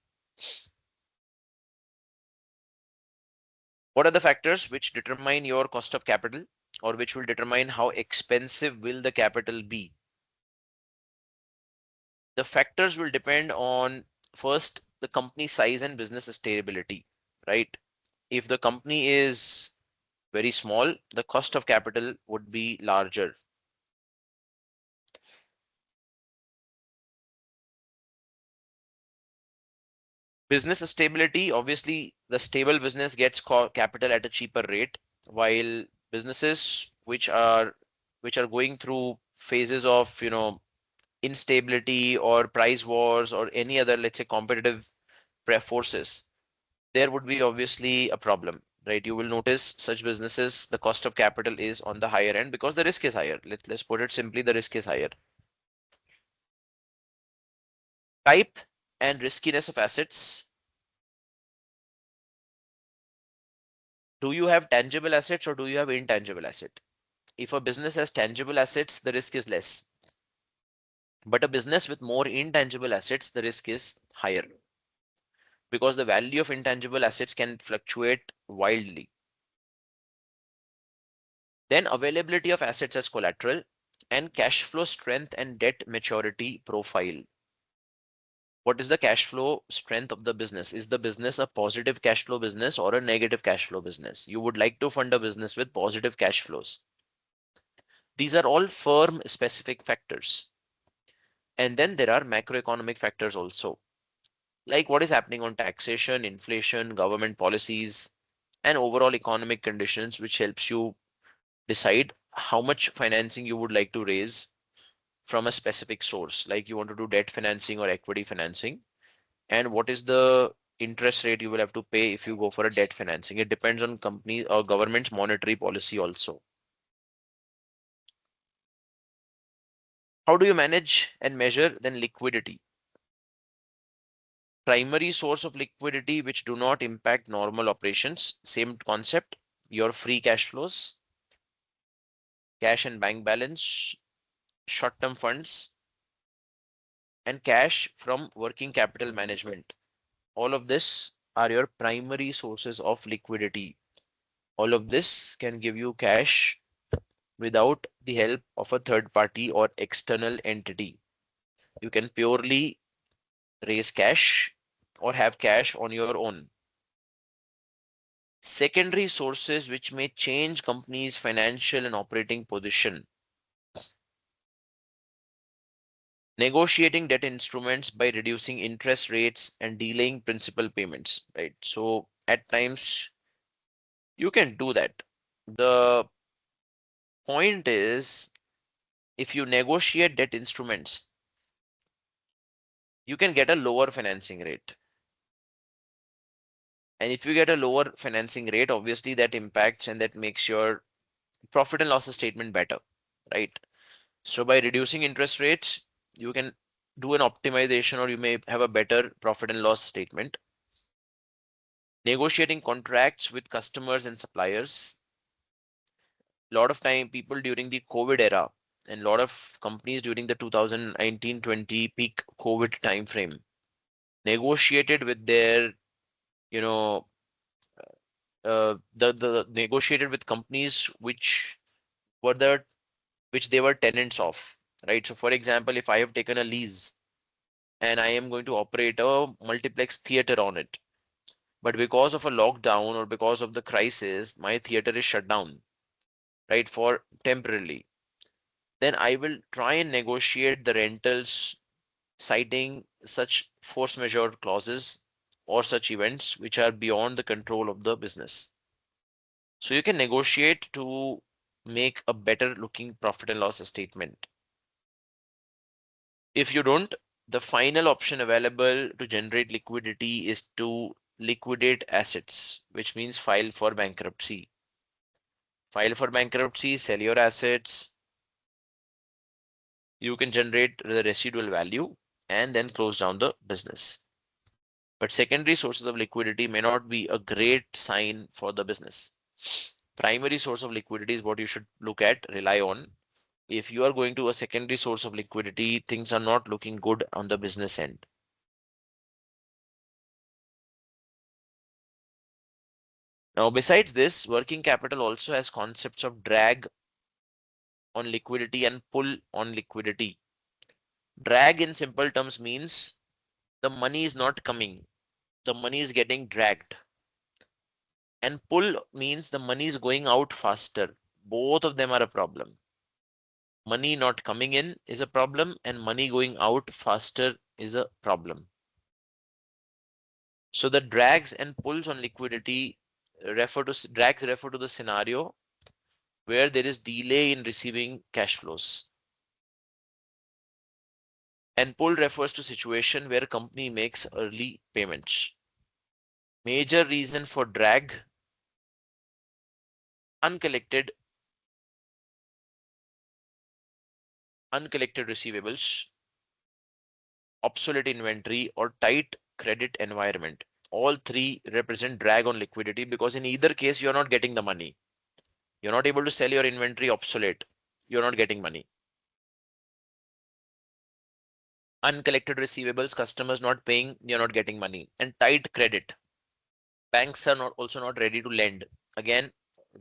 What are the factors which determine your cost of capital or which will determine how expensive will the capital be? The factors will depend on first the company size and business stability, right? If the company is very small, the cost of capital would be larger. Business stability, obviously the stable business gets capital at a cheaper rate, while businesses which are going through phases of instability or price wars or any other, let's say, competitive forces, there would be obviously a problem, right? You will notice such businesses, the cost of capital is on the higher end because the risk is higher. Let's put it simply, the risk is higher. Type and riskiness of assets. Do you have tangible assets or do you have intangible asset? If a business has tangible assets, the risk is less. But a business with more intangible assets, the risk is higher because the value of intangible assets can fluctuate wildly. Then availability of assets as collateral and cash flow strength and debt maturity profile. What is the cash flow strength of the business? Is the business a positive cash flow business or a negative cash flow business? You would like to fund a business with positive cash flows. These are all firm specific factors. And then there are macroeconomic factors also, like what is happening on taxation, inflation, government policies, and overall economic conditions, which helps you decide how much financing you would like to raise from a specific source, like you want to do debt financing or equity financing, and what is the interest rate you will have to pay if you go for a debt financing. It depends on company or government's monetary policy also. How do you manage and measure then liquidity? Primary source of liquidity which do not impact normal operations, same concept, your free cash flows, cash and bank balance, short-term funds, and cash from working capital management. All of this are your primary sources of liquidity. All of this can give you cash without the help of a third party or external entity. You can purely raise cash or have cash on your own. Secondary sources which may change company's financial and operating position. Negotiating debt instruments by reducing interest rates and delaying principal payments, right? So at times you can do that. The point is, if you negotiate debt instruments, you can get a lower financing rate. And if you get a lower financing rate, obviously that impacts and that makes your profit and loss statement better, right? So by reducing interest rates, you can do an optimization or you may have a better profit and loss statement. Negotiating contracts with customers and suppliers. A lot of time people during the COVID era and a lot of companies during the 2019-20 peak COVID time frame negotiated with their, you know, the negotiated with companies were the which they were tenants of, right? So for example, if I have taken a lease and I am going to operate a multiplex theater on it, but because of a lockdown or because of the crisis, my theater is shut down, right, for temporarily, then I will try and negotiate the rentals citing such force majeure clauses or such events which are beyond the control of the business. So you can negotiate to make a better looking profit and loss statement. If you don't, the final option available to generate liquidity is to liquidate assets, which means file for bankruptcy. File for bankruptcy, sell your assets. You can generate the residual value and then close down the business. But secondary sources of liquidity may not be a great sign for the business. Primary source of liquidity is what you should look at, rely on. If you are going to a secondary source of liquidity, things are not looking good on the business end. Now, besides this, working capital also has concepts of drag on liquidity and pull on liquidity. Drag in simple terms means the money is not coming, the money is getting dragged. And pull means the money is going out faster. Both of them are a problem. Money not coming in is a problem, and money going out faster is a problem. So the drags and pulls on liquidity drags refer to the scenario where there is delay in receiving cash flows. And pull refers to situation where company makes early payments. Major reason for drag: uncollected receivables, obsolete inventory, or tight credit environment. All three represent drag on liquidity because in either case you're not getting the money. You're not able to sell your inventory obsolete. You're not getting money. Uncollected receivables, customers not paying, you're not getting money. And tight credit, banks are not also not ready to lend. Again,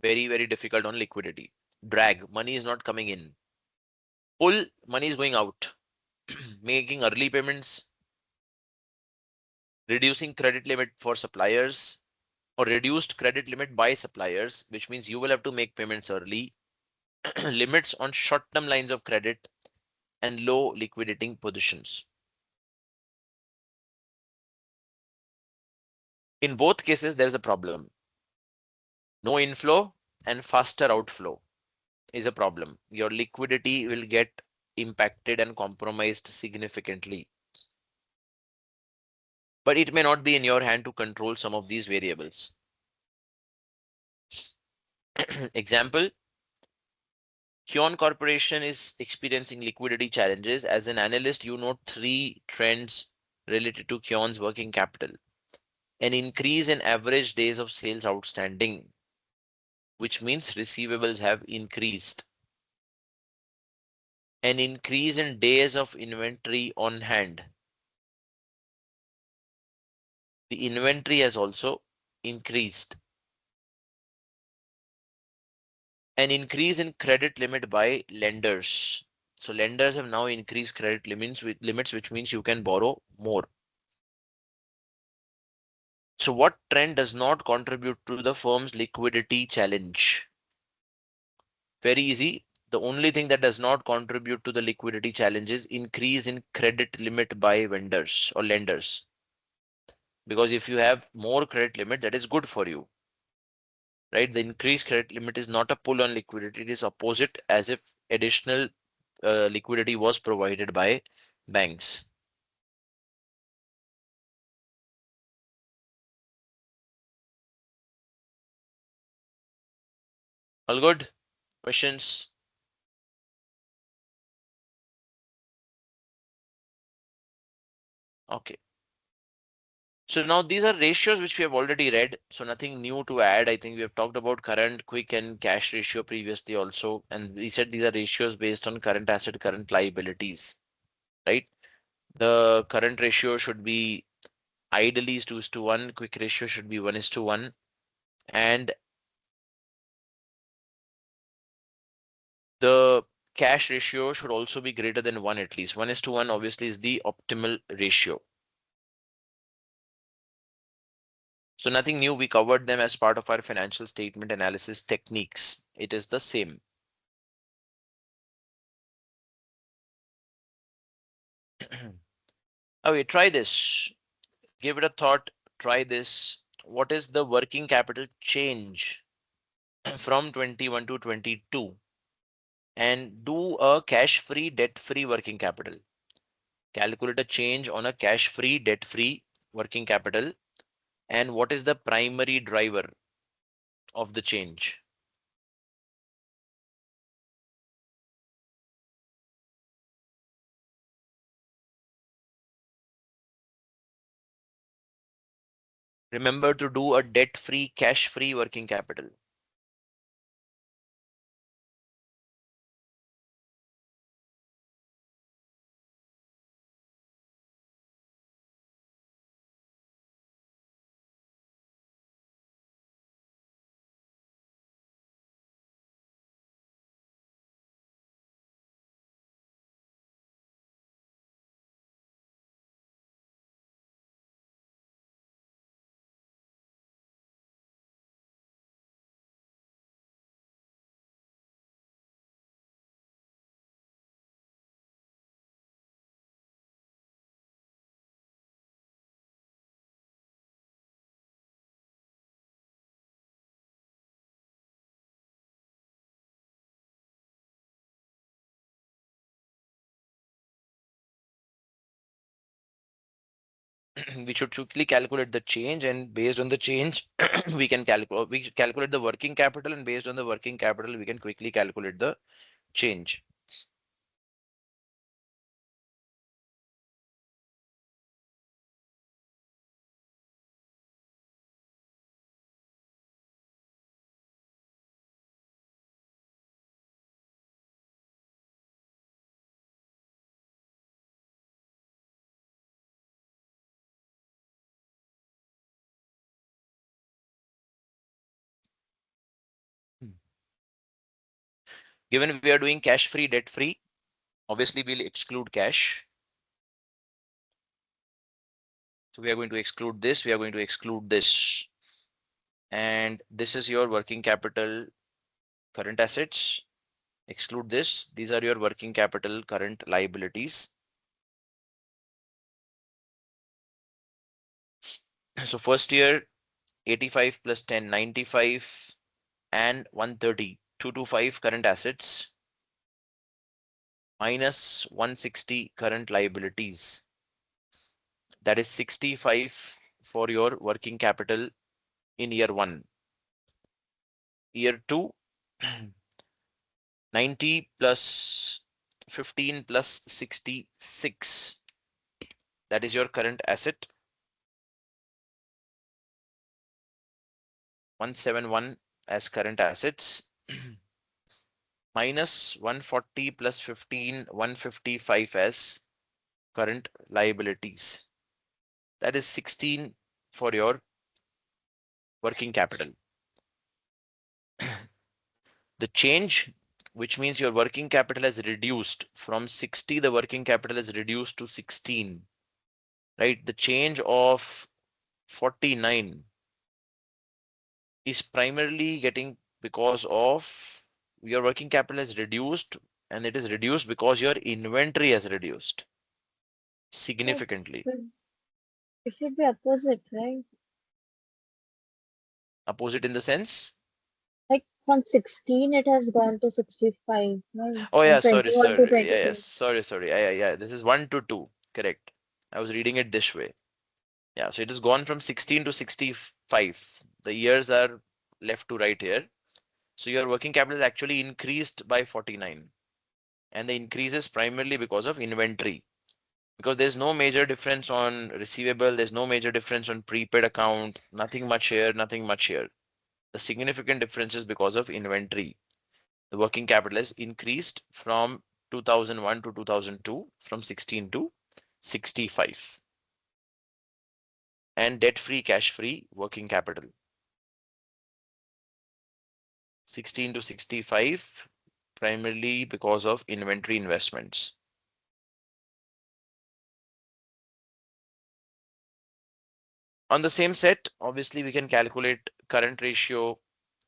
very, very difficult on liquidity. Drag, money is not coming in. Pull, money is going out. Making early payments, reducing credit limit for suppliers, or reduced credit limit by suppliers, which means you will have to make payments early. Limits on short-term lines of credit and low liquidating positions. In both cases, there's a problem. No inflow and faster outflow is a problem. Your liquidity will get impacted and compromised significantly. But it may not be in your hand to control some of these variables. Example, Kion Corporation is experiencing liquidity challenges. As an analyst, you note three trends related to Kion's working capital. An increase in average days of sales outstanding, which means receivables have increased. An increase in days of inventory on hand. The inventory has also increased. An increase in credit limit by lenders. So lenders have now increased credit limits, which means you can borrow more. So what trend does not contribute to the firm's liquidity challenge? Very easy. The only thing that does not contribute to the liquidity challenge is increase in credit limit by vendors or lenders. Because if you have more credit limit, that is good for you, right? The increased credit limit is not a pull on liquidity. It is opposite, as if additional liquidity was provided by banks. All good? Questions? Okay. So now these are ratios which we have already read. So nothing new to add. I think we have talked about current, quick, and cash ratio previously also. And we said these are ratios based on current asset, current liabilities, right? The current ratio should be ideally is 2:1. Quick ratio should be 1:1. And the cash ratio should also be greater than 1 at least. 1:1 obviously is the optimal ratio. So nothing new. We covered them as part of our financial statement analysis techniques. It is the same. Okay, try this. Give it a thought. Try this. What is the working capital change from 21 to 22? And do a cash-free, debt-free working capital. Calculate a change on a cash-free, debt-free working capital. And what is the primary driver of the change? Remember to do a debt-free, cash-free working capital. We should quickly calculate the change, and based on the change, we calculate the working capital, and based on the working capital, we can quickly calculate the change. Given we are doing cash free, debt free, obviously we'll exclude cash. So we are going to exclude this, we are going to exclude this. And this is your working capital current assets. Exclude this. These are your working capital current liabilities. So first year, 85 plus 10, 95 and 130, 225 current assets minus 160 current liabilities. That is 65 for your working capital in year one. Year two, 90 plus 15 plus 66. That is your current asset. 171 as current assets. Minus 140 plus 15, 155 as current liabilities. That is 16 for your working capital. The change, which means your working capital has reduced from 60, the working capital is reduced to 16, right? The change of 49 is primarily getting because of your working capital has reduced, and it is reduced because your inventory has reduced significantly.
It should be opposite, right?
Opposite in the sense?
Like from 16, it has gone to 65, right?
Oh
From
yeah, sorry,
21 to
sorry. Yeah,
22.
yes, sorry. Yeah. This is 1 to 2. Correct. I was reading it this way. Yeah, so it has gone from 16 to 65. The years are left to right here. So your working capital is actually increased by 49. And the increase is primarily because of inventory. Because there's no major difference on receivable, there's no major difference on prepaid account, nothing much here, nothing much here. The significant difference is because of inventory. The working capital has increased from 2001 to 2002, from 16 to 65. And debt-free, cash-free working capital. 16 to 65, primarily because of inventory investments. On the same set, obviously, we can calculate current ratio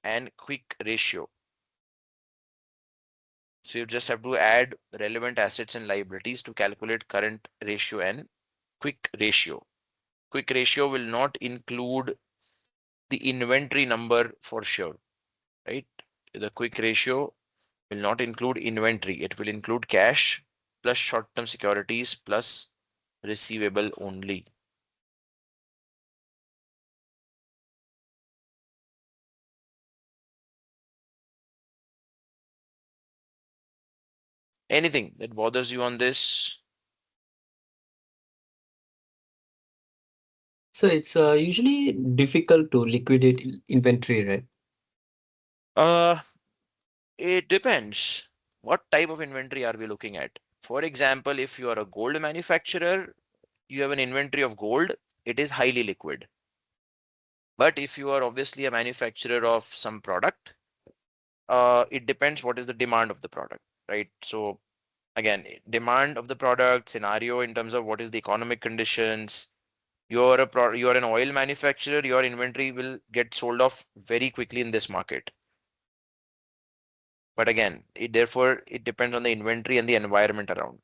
and quick ratio. So you just have to add relevant assets and liabilities to calculate current ratio and quick ratio. Quick ratio will not include the inventory number for sure, right? The quick ratio will not include inventory. It will include cash plus short-term securities plus receivable only. Anything that bothers you on this?
So it's usually difficult to liquidate inventory, right?
Uh, it depends. What type of inventory are we looking at? For example, if you are a gold manufacturer, you have an inventory of gold, it is highly liquid. But if you are obviously a manufacturer of some product, it depends what is the demand of the product, right? So again, demand of the product, scenario in terms of what is the economic conditions. You're an oil manufacturer, your inventory will get sold off very quickly in this market. But again, therefore it depends on the inventory and the environment around.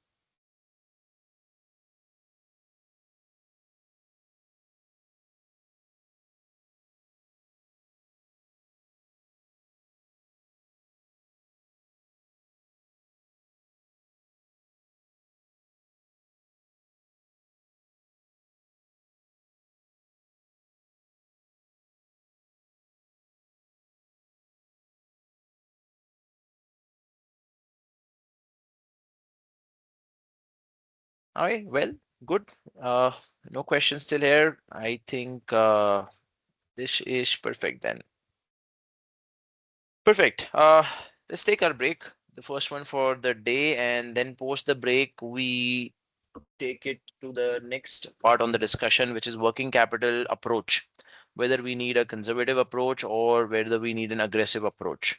All right, well, good. No questions still here. I think this is perfect then. Perfect. Let's take our break, the first one for the day, and then post the break, we take it to the next part on the discussion, which is working capital approach, whether we need a conservative approach or whether we need an aggressive approach.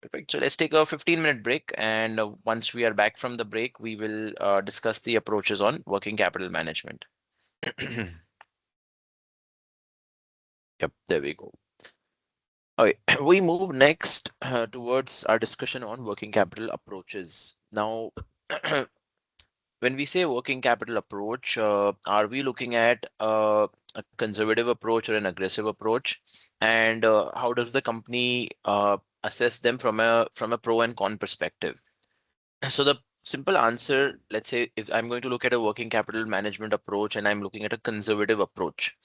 Perfect. So let's take a 15-minute break. And once we are back from the break, we will discuss the approaches on working capital management. Yep, there we go. Okay, we move next towards our discussion on working capital approaches. Now, when we say working capital approach, are we looking at a conservative approach or an aggressive approach? And how does the company assess them from a pro and con perspective? So the simple answer, let's say if I'm going to look at a working capital management approach and I'm looking at a conservative approach,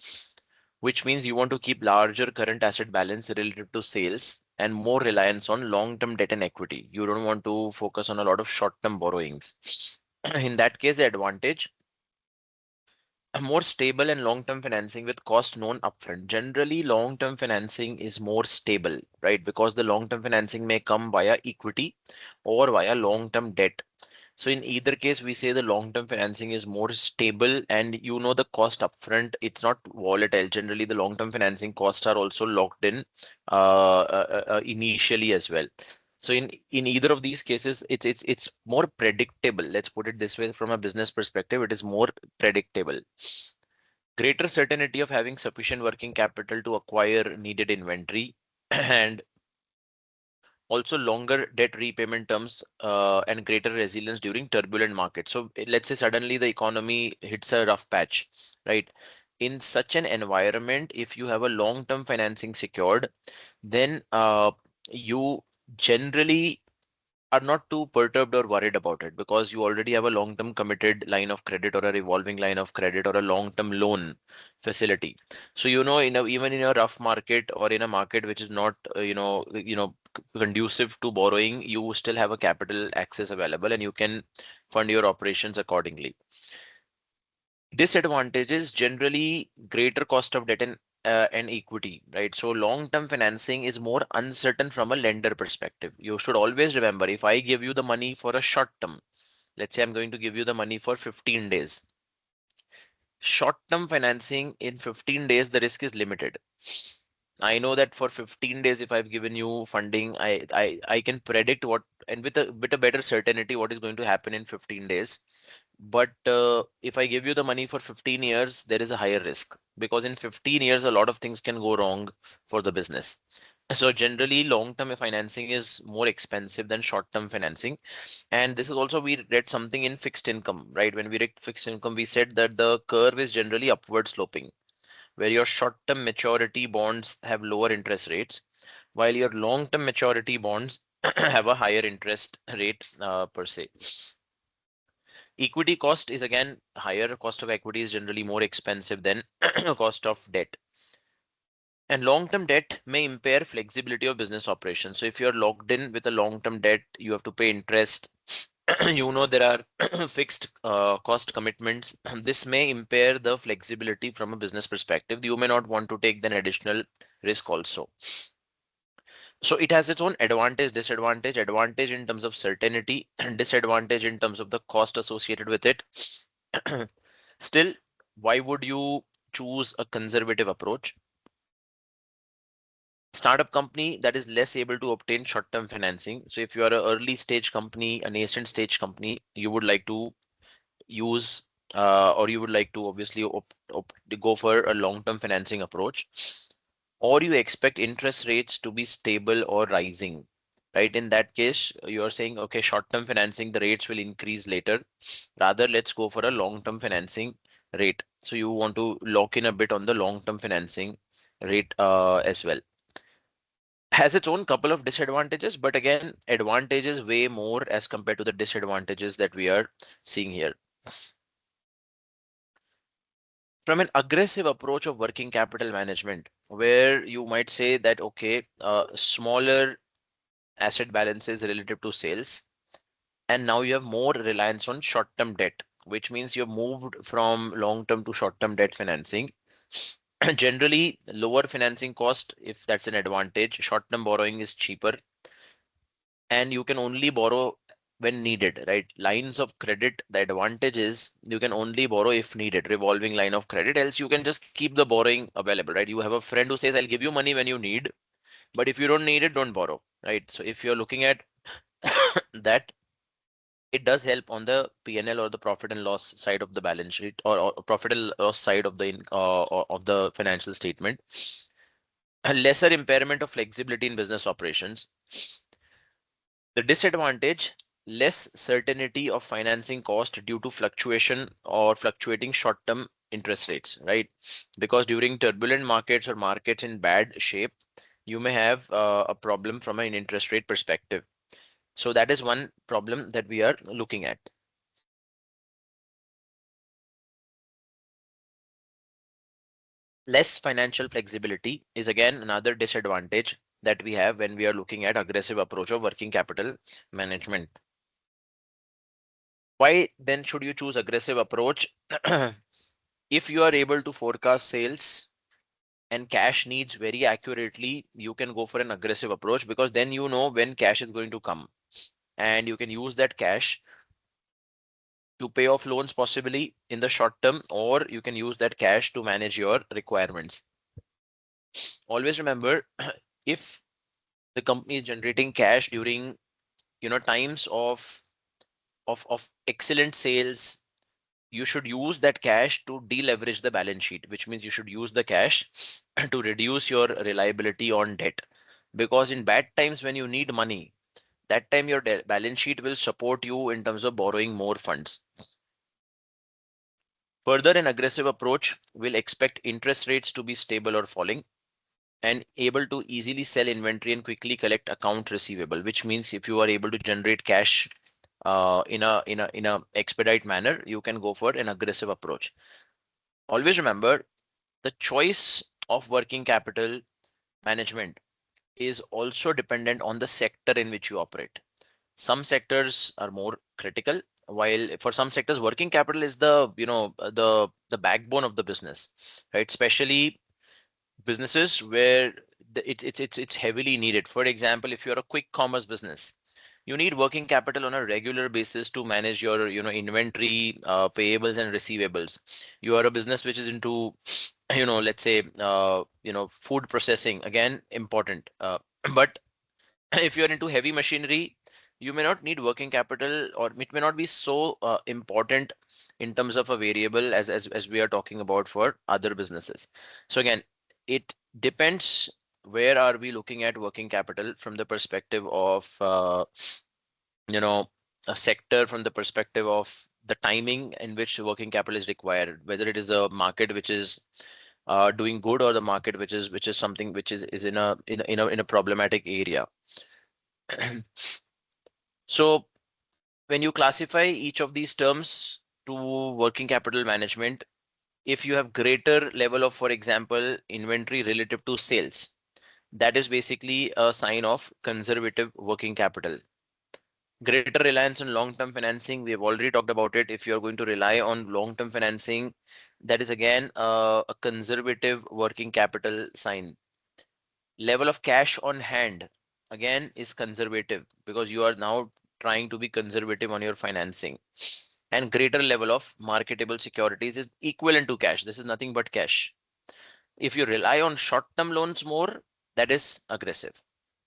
which means you want to keep larger current asset balance related to sales and more reliance on long-term debt and equity. You don't want to focus on a lot of short-term borrowings. In that case, the advantage, a more stable and long-term financing with cost known upfront. Generally, long-term financing is more stable, right? Because the long-term financing may come via equity or via long-term debt. So in either case, we say the long-term financing is more stable, and you know the cost upfront, it's not volatile. Generally, the long-term financing costs are also locked in initially as well. So in either of these cases, it's more predictable. Let's put it this way, from a business perspective, it is more predictable. Greater certainty of having sufficient working capital to acquire needed inventory, and also longer debt repayment terms, and greater resilience during turbulent markets. So let's say suddenly the economy hits a rough patch, right? In such an environment, if you have a long-term financing secured, then you generally are not too perturbed or worried about it, because you already have a long-term committed line of credit, or a revolving line of credit, or a long-term loan facility. So even in a rough market, or in a market which is not conducive to borrowing, you still have a capital access available, and you can fund your operations accordingly. Disadvantages: generally greater cost of debt and equity, right? So long-term financing is more uncertain from a lender perspective. You should always remember, if I give you the money for a short term, let's say I'm going to give you the money for 15 days. Short-term financing in 15 days, the risk is limited. I know that for 15 days, if I've given you funding, I can predict what, and with a bit of better certainty, what is going to happen in 15 days. But if I give you the money for 15 years, there is a higher risk, because in 15 years, a lot of things can go wrong for the business. So generally, long-term financing is more expensive than short-term financing. And this is also, we read something in fixed income, right? When we read fixed income, we said that the curve is generally upward sloping, where your short-term maturity bonds have lower interest rates, while your long-term maturity bonds have a higher interest rate per se. Equity cost is again higher. Cost of equity is generally more expensive than cost of debt. And long-term debt may impair flexibility of business operations. So if you're locked in with a long-term debt, you have to pay interest. There are fixed cost commitments. This may impair the flexibility from a business perspective. You may not want to take an additional risk also. So it has its own advantage, disadvantage. Advantage in terms of certainty, and disadvantage in terms of the cost associated with it. Still, why would you choose a conservative approach? Startup company that is less able to obtain short-term financing. So if you are an early stage company, a nascent stage company, you would like to use or you would like to obviously go for a long-term financing approach, or you expect interest rates to be stable or rising, right? In that case, you're saying, okay, short-term financing, the rates will increase later. Rather, let's go for a long-term financing rate. So you want to lock in a bit on the long-term financing rate as well. Has its own couple of disadvantages, but again, advantages way more as compared to the disadvantages that we are seeing here. From an aggressive approach of working capital management, where you might say that, okay, smaller asset balances relative to sales, and now you have more reliance on short-term debt, which means you've moved from long-term to short-term debt financing. Generally, lower financing cost, if that's an advantage. Short-term borrowing is cheaper, and you can only borrow when needed, right? Lines of credit, the advantage is you can only borrow if needed, revolving line of credit, else you can just keep the borrowing available, right? You have a friend who says, I'll give you money when you need, but if you don't need it, don't borrow, right? So if you're looking at that, it does help on the P&L or the profit and loss side of the balance sheet, or profit and loss side of the financial statement. A lesser impairment of flexibility in business operations. The disadvantage: less certainty of financing cost due to fluctuation or fluctuating short-term interest rates, right? Because during turbulent markets or markets in bad shape, you may have a problem from an interest rate perspective. So that is one problem that we are looking at. Less financial flexibility is again another disadvantage that we have when we are looking at aggressive approach of working capital management. Why then should you choose aggressive approach? If you are able to forecast sales and cash needs very accurately, you can go for an aggressive approach, because then you know when cash is going to come, and you can use that cash to pay off loans possibly in the short term, or you can use that cash to manage your requirements. Always remember, if the company is generating cash during times of excellent sales, you should use that cash to deleverage the balance sheet, which means you should use the cash to reduce your reliability on debt. Because in bad times when you need money, that time your balance sheet will support you in terms of borrowing more funds. Further, an aggressive approach will expect interest rates to be stable or falling, and able to easily sell inventory and quickly collect account receivable, which means if you are able to generate cash in a expedite manner, you can go for an aggressive approach. Always remember, the choice of working capital management is also dependent on the sector in which you operate. Some sectors are more critical, while for some sectors working capital is the backbone of the business, right? Especially businesses where it's heavily needed. For example, if you're a quick commerce business, you need working capital on a regular basis to manage your inventory, payables and receivables. You are a business which is into let's say food processing, again important. But if you're into heavy machinery, you may not need working capital, or it may not be so important in terms of a variable as we are talking about for other businesses. So again, it depends where are we looking at working capital from the perspective of you know a sector, from the perspective of the timing in which working capital is required, whether it is a market which is doing good, or the market which is something which is in a problematic area. So when you classify each of these terms to working capital management, if you have greater level of, for example, inventory relative to sales, that is basically a sign of conservative working capital. Greater reliance on long-term financing, we have already talked about it. If you're going to rely on long-term financing, that is again a conservative working capital sign. Level of cash on hand again is conservative, because you are now trying to be conservative on your financing. And greater level of marketable securities is equivalent to cash. This is nothing but cash. If you rely on short-term loans more, that is aggressive.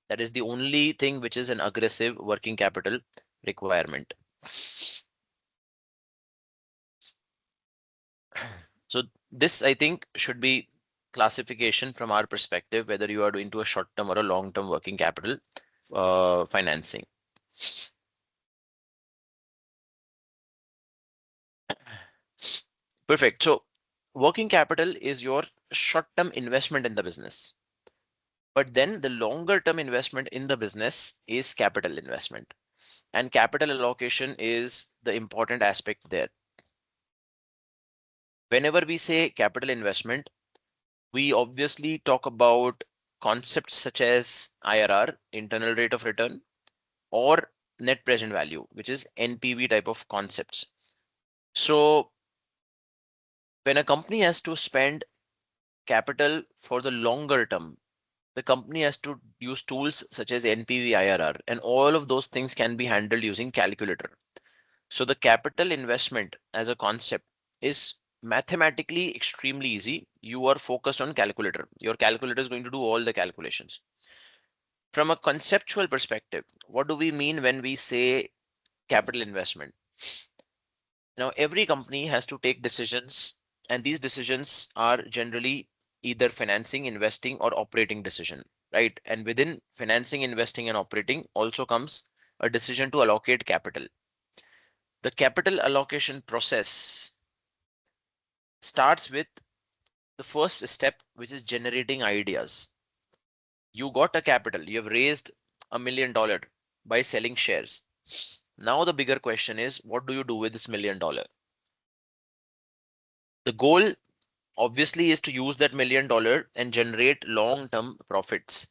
That is the only thing which is an aggressive working capital requirement. So this, I think, should be classification from our perspective, whether you are into a short-term or a long-term working capital financing. Perfect. So working capital is your short-term investment in the business. But then the longer term investment in the business is capital investment. And capital allocation is the important aspect there. Whenever we say capital investment, we obviously talk about concepts such as IRR, internal rate of return, or net present value, which is NPV type of concepts. So when a company has to spend capital for the longer term, the company has to use tools such as NPV IRR, and all of those things can be handled using calculator. So the capital investment as a concept is mathematically extremely easy. You are focused on calculator. Your calculator is going to do all the calculations. From a conceptual perspective, what do we mean when we say capital investment? Now, every company has to take decisions, and these decisions are generally either financing, investing, or operating decision, right? And within financing, investing, and operating also comes a decision to allocate capital. The capital allocation process starts with the first step, which is generating ideas. You got a capital, you have raised $1 million by selling shares. Now the bigger question is, what do you do with this $1 million? The goal obviously is to use that $1 million and generate long-term profits.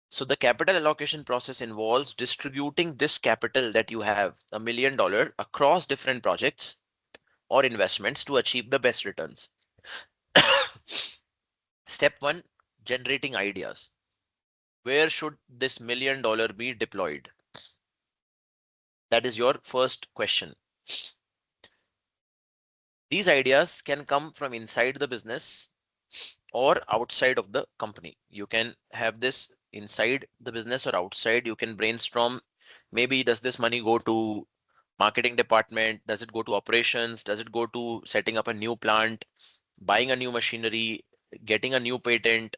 So the capital allocation process involves distributing this capital that you have, $1 million, across different projects or investments to achieve the best returns. Step one, generating ideas. Where should this $1 million be deployed? That is your first question. These ideas can come from inside the business or outside of the company. You can have this inside the business or outside. You can brainstorm, maybe does this money go to marketing department? Does it go to operations? Does it go to setting up a new plant, buying a new machinery, getting a new patent?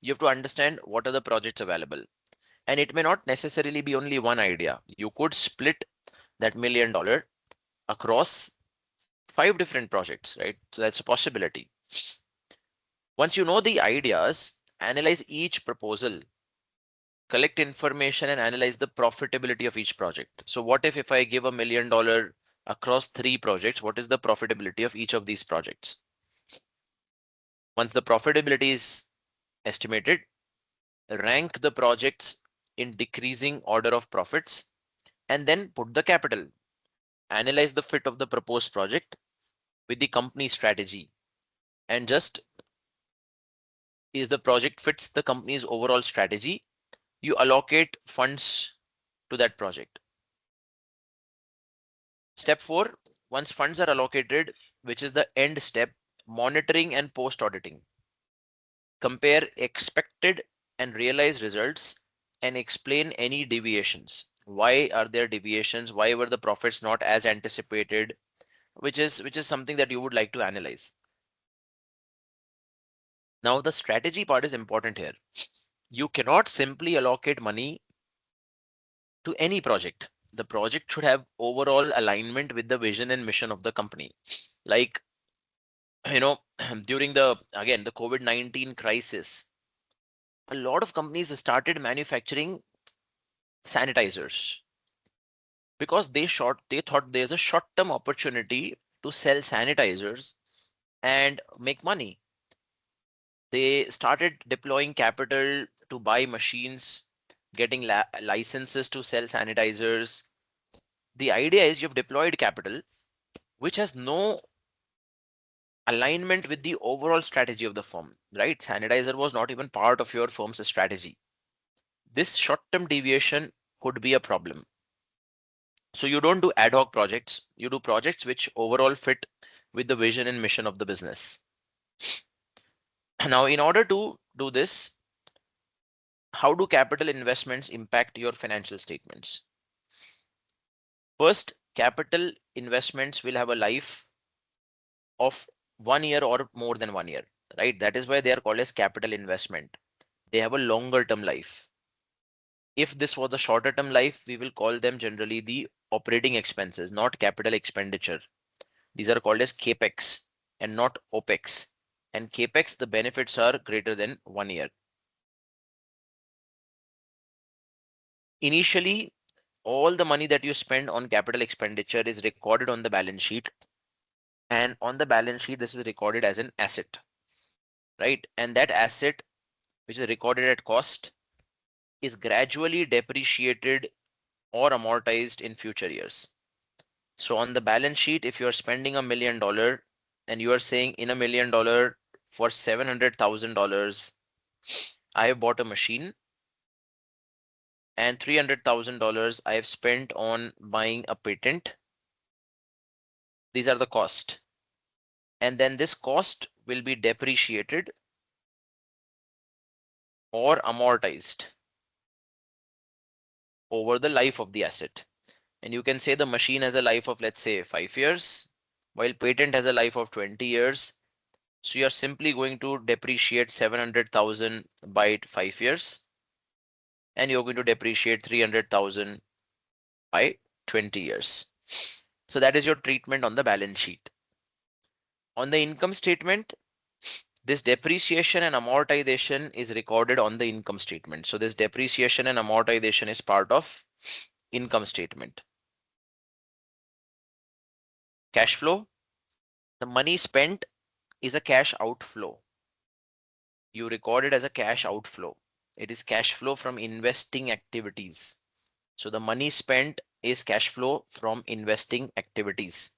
You have to understand what are the projects available. And it may not necessarily be only one idea. You could split that $1 million across 5 different projects, right? So that's a possibility. Once you know the ideas, analyze each proposal, collect information and analyze the profitability of each project. So what if I give $1 million across 3 projects, what is the profitability of each of these projects? Once the profitability is estimated, rank the projects in decreasing order of profits and then put the capital. Analyze the fit of the proposed project with the company strategy and just is the project fits the company's overall strategy, you allocate funds to that project. Step 4, once funds are allocated, which is the end step, monitoring and post auditing. Compare expected and realized results and explain any deviations. Why are there deviations? Why were the profits not as anticipated? Which is something that you would like to analyze. Now the strategy part is important here. You cannot simply allocate money to any project. The project should have overall alignment with the vision and mission of the company. Like, during the COVID-19 crisis, a lot of companies started manufacturing sanitizers because they thought there's a short-term opportunity to sell sanitizers and make money. They started deploying capital to buy machines, getting licenses to sell sanitizers. The idea is you've deployed capital which has no alignment with the overall strategy of the firm, right? Sanitizer was not even part of your firm's strategy. This short-term deviation could be a problem. So you don't do ad hoc projects, you do projects which overall fit with the vision and mission of the business. Now, in order to do this, how do capital investments impact your financial statements? First, capital investments will have a life of 1 year or more than 1 year, right? That is why they are called as capital investment. They have a longer term life. If this was a shorter term life, we will call them generally the operating expenses, not capital expenditure. These are called as capex and not opex. And capex, the benefits are greater than 1 year. Initially, all the money that you spend on capital expenditure is recorded on the balance sheet. And on the balance sheet, this is recorded as an asset, right? And that asset, which is recorded at cost, is gradually depreciated or amortized in future years. So on the balance sheet, if you're spending $1 million and you are saying in $1 million for $700,000, I have bought a machine and $300,000 I have spent on buying a patent. These are the cost. And then this cost will be depreciated or amortized over the life of the asset. And you can say the machine has a life of, let's say, 5 years, while patent has a life of 20 years. So you're simply going to depreciate 700,000 by 5 years, and you're going to depreciate 300,000 by 20 years. So that is your treatment on the balance sheet. On the income statement, this depreciation and amortization is recorded on the income statement. So this depreciation and amortization is part of income statement. Cash flow, the money spent is a cash outflow. You record it as a cash outflow. It is cash flow from investing activities. So the money spent is cash flow from investing activities.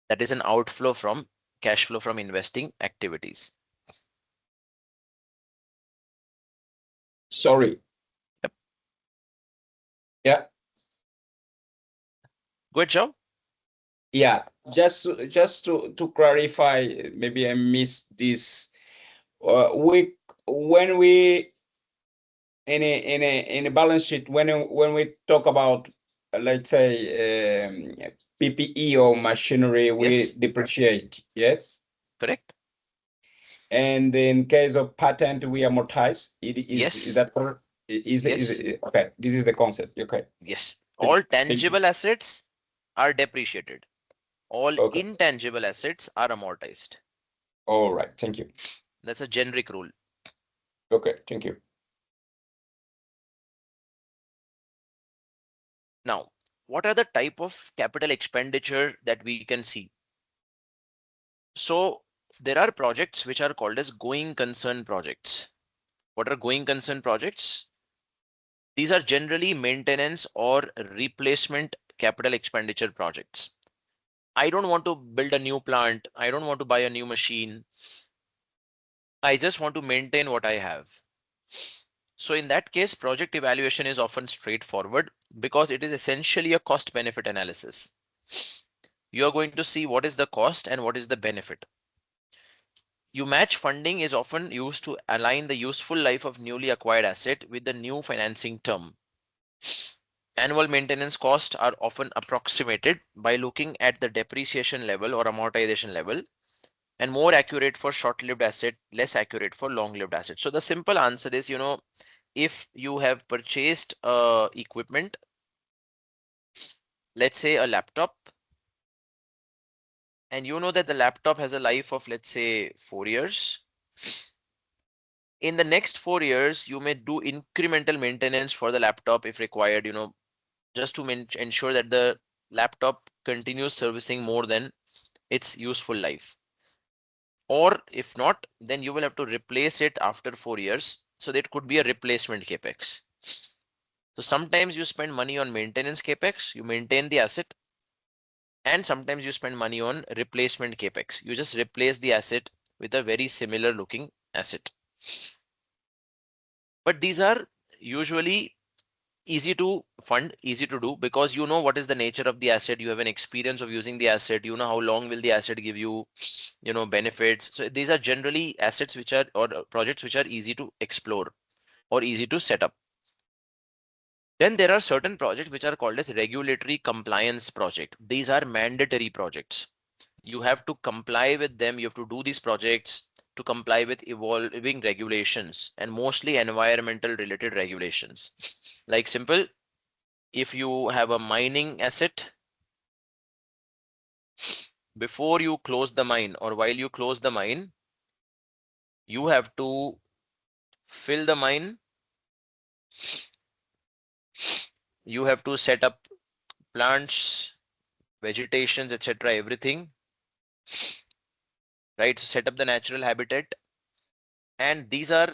That is an outflow from cash flow from investing activities.
Sorry.
Yep.
Yeah.
Good job.
Yeah, just to clarify, maybe I missed this. We when we in a balance sheet, when we talk about let's say PPE or machinery, we
Yes,
depreciate. Yes.
correct.
And in case of patent, we amortize. Is
Yes,
that correct?
yes,
Okay? This is the concept. Okay.
yes.
Thank
All
thank you.
tangible assets are depreciated. All
Okay.
intangible assets are amortized.
All right. Thank you.
That's a generic rule.
Okay. Thank you.
Now, what are the type of capital expenditure that we can see? So there are projects which are called as going concern projects. What are going concern projects? These are generally maintenance or replacement capital expenditure projects. I don't want to build a new plant. I don't want to buy a new machine. I just want to maintain what I have. So in that case, project evaluation is often straightforward because it is essentially a cost benefit analysis. You are going to see what is the cost and what is the benefit. You match funding is often used to align the useful life of newly acquired asset with the new financing term. Annual maintenance costs are often approximated by looking at the depreciation level or amortization level, and more accurate for short-lived asset, less accurate for long-lived asset. So the simple answer is, if you have purchased equipment, let's say a laptop, and you know that the laptop has a life of, let's say, 4 years. In the next 4 years, you may do incremental maintenance for the laptop if required, just to ensure that the laptop continues servicing more than its useful life. Or if not, then you will have to replace it after 4 years. So that could be a replacement capex. So sometimes you spend money on maintenance capex, you maintain the asset, and sometimes you spend money on replacement capex. You just replace the asset with a very similar looking asset. But these are usually easy to fund, easy to do, because you know what is the nature of the asset, you have an experience of using the asset, you know how long will the asset give you, benefits. So these are generally assets which are, or projects which are easy to explore or easy to set up. Then there are certain projects which are called as regulatory compliance project. These are mandatory projects. You have to comply with them. You have to do these projects to comply with evolving regulations, and mostly environmental related regulations. Like simple, if you have a mining asset, before you close the mine or while you close the mine, you have to fill the mine. You have to set up plants, vegetations, etc., everything, right? So set up the natural habitat. And these are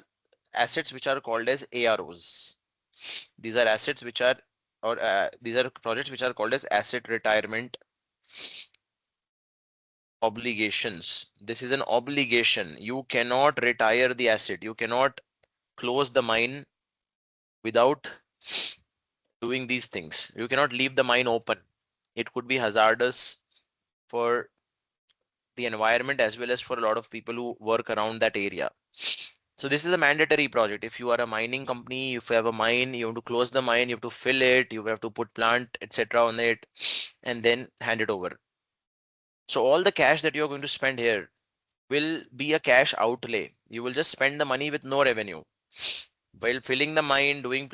assets which are called as AROs. These are assets which are, or these are projects which are called as asset retirement obligations. This is an obligation. You cannot retire the asset. You cannot close the mine without doing these things. You cannot leave the mine open. It could be hazardous for the environment as well as for a lot of people who work around that area. So this is a mandatory project. If you are a mining company, if you have a mine, you have to close the mine, you have to fill it, you have to put plant, etc. on it, and then hand it over. So all the cash that you're going to spend here will be a cash outlay. You will just spend the money with no revenue. While filling the mine, doing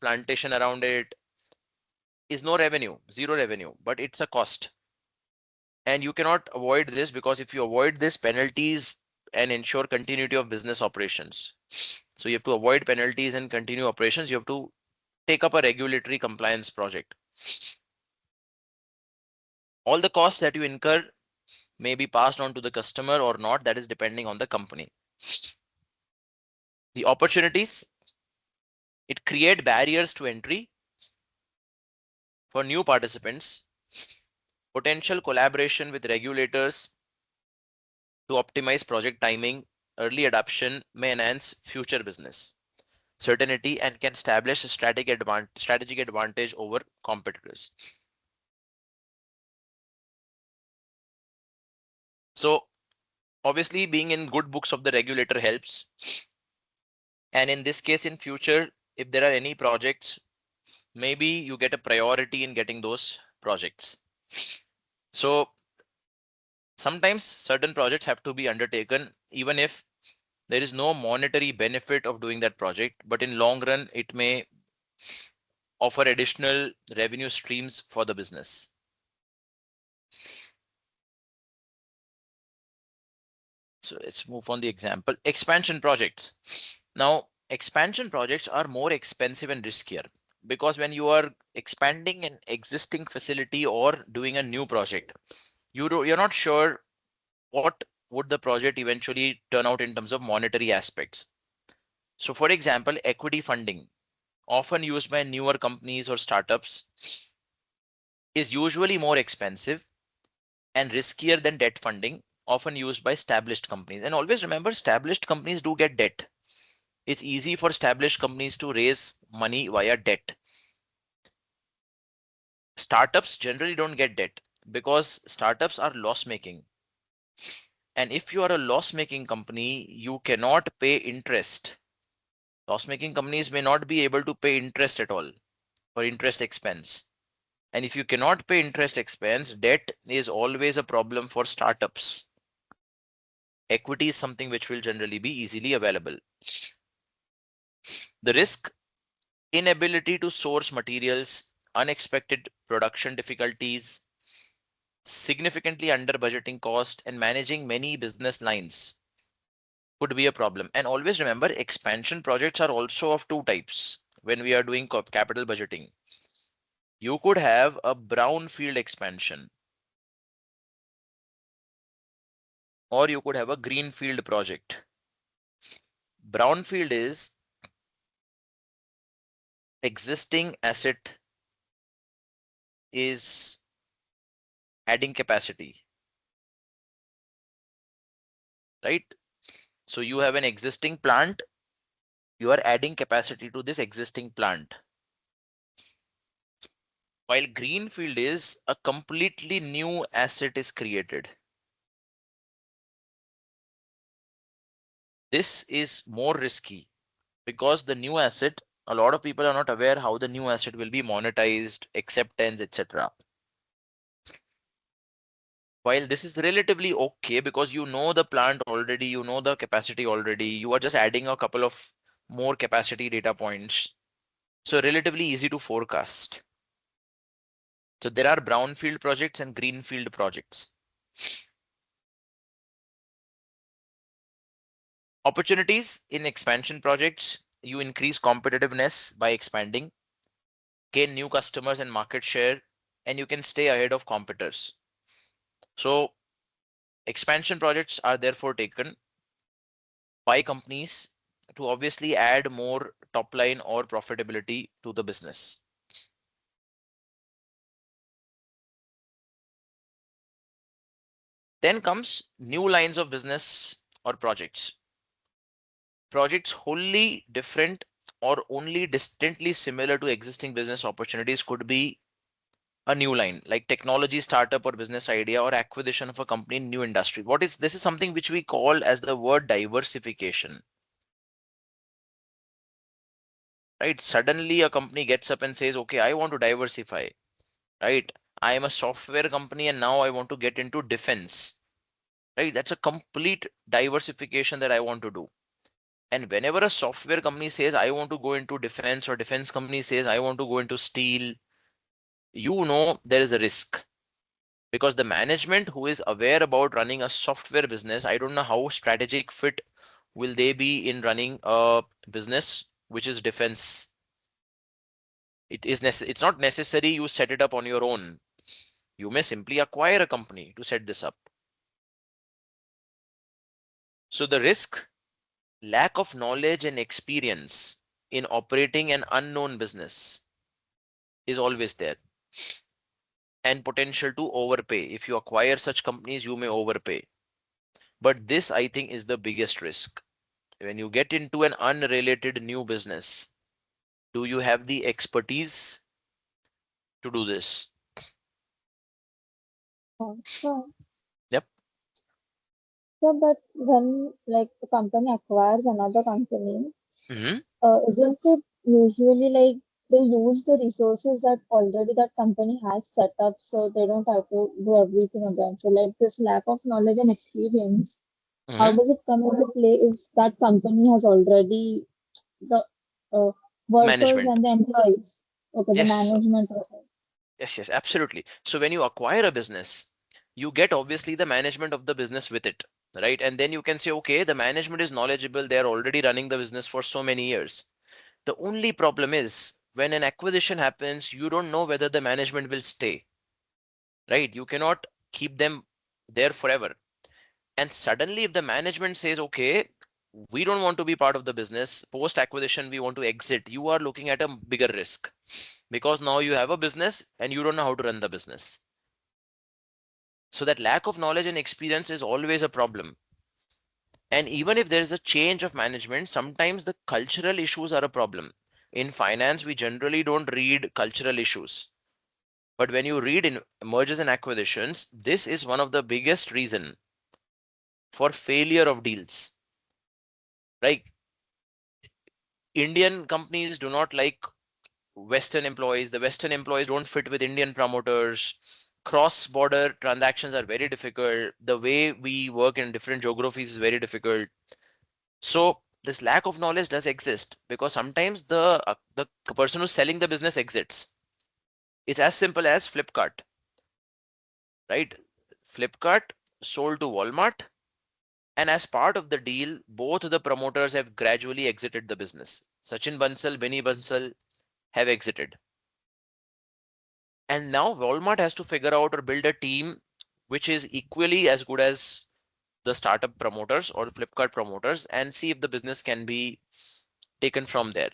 plantation around it is no revenue, zero revenue, but it's a cost. And you cannot avoid this, because if you avoid this, penalties and ensure continuity of business operations. So you have to avoid penalties and continue operations. You have to take up a regulatory compliance project. All the costs that you incur may be passed on to the customer or not. That is depending on the company. The opportunities, it create barriers to entry for new participants, potential collaboration with regulators to optimize project timing, early adoption may enhance future business certainty and can establish a strategic advantage over competitors. So obviously being in good books of the regulator helps. And in this case, in future, if there are any projects, maybe you get a priority in getting those projects. So sometimes certain projects have to be undertaken, even if there is no monetary benefit of doing that project, but in long run, it may offer additional revenue streams for the business. So let's move on the example. Expansion projects. Now, expansion projects are more expensive and riskier because when you are expanding an existing facility or doing a new project, you're not sure what would the project eventually turn out in terms of monetary aspects. So for example, equity funding, often used by newer companies or startups, is usually more expensive and riskier than debt funding, often used by established companies. And always remember, established companies do get debt. It's easy for established companies to raise money via debt. Startups generally don't get debt because startups are loss making. And if you are a loss making company, you cannot pay interest. Loss making companies may not be able to pay interest at all or interest expense. And if you cannot pay interest expense, debt is always a problem for startups. Equity is something which will generally be easily available. The risk: inability to source materials, unexpected production difficulties, significantly under budgeting cost, and managing many business lines could be a problem. And always remember, expansion projects are also of two types when we are doing capital budgeting. You could have a brownfield expansion, or you could have a greenfield project. Brownfield is existing asset is adding capacity, right? So you have an existing plant, you are adding capacity to this existing plant. While greenfield is a completely new asset is created. This is more risky because the new asset, a lot of people are not aware how the new asset will be monetized, acceptance, etc. While this is relatively okay because you know the plant already, you know the capacity already, you are just adding a couple of more capacity data points. So relatively easy to forecast. So there are brownfield projects and greenfield projects. Opportunities in expansion projects: you increase competitiveness by expanding, gain new customers and market share, and you can stay ahead of competitors. So expansion projects are therefore taken by companies to obviously add more top line or profitability to the business. Then comes new lines of business or projects. Projects wholly different or only distantly similar to existing business opportunities could be a new line, like technology startup or business idea or acquisition of a company in new industry. What is this? Is something which we call as the word diversification. Right? Suddenly a company gets up and says, okay, I want to diversify. Right? I am a software company and now I want to get into defense. Right? That's a complete diversification that I want to do. And whenever a software company says, I want to go into defense, or defense company says, I want to go into steel, you know there is a risk. Because the management who is aware about running a software business, I don't know how strategic fit will they be in running a business which is defense. It's not necessary you set it up on your own. You may simply acquire a company to set this up. So the risk: lack of knowledge and experience in operating an unknown business is always there, and potential to overpay. If you acquire such companies, you may overpay. But this, I think, is the biggest risk. When you get into an unrelated new business, do you have the expertise to do this?
Also,
Yep.
So, but when like the company acquires another company,
Hmm.
isn't it usually like they use the resources that already that company has set up, so they don't have to do everything again? So, like this lack of knowledge and experience, how
Hmm.
does it come into play if that company has already the workers
Management.
and the employees? Okay, the
Yes.
management of it.
Yes, yes, absolutely. So when you acquire a business, you get obviously the management of the business with it, right? And then you can say, okay, the management is knowledgeable. They're already running the business for so many years. The only problem is when an acquisition happens, you don't know whether the management will stay, right? You cannot keep them there forever. And suddenly, if the management says, okay, we don't want to be part of the business, post acquisition, we want to exit, you are looking at a bigger risk because now you have a business and you don't know how to run the business. So that lack of knowledge and experience is always a problem. And even if there is a change of management, sometimes the cultural issues are a problem. In finance, we generally don't read cultural issues. But when you read in mergers and acquisitions, this is one of the biggest reason for failure of deals. Like Indian companies do not like Western employees. The Western employees don't fit with Indian promoters. Cross-border transactions are very difficult. The way we work in different geographies is very difficult. So this lack of knowledge does exist because sometimes the person who's selling the business exits. It's as simple as Flipkart, right? Flipkart sold to Walmart, and as part of the deal, both the promoters have gradually exited the business. Sachin Bansal, Benny Bansal have exited. And now Walmart has to figure out or build a team which is equally as good as the startup promoters or Flipkart promoters and see if the business can be taken from there.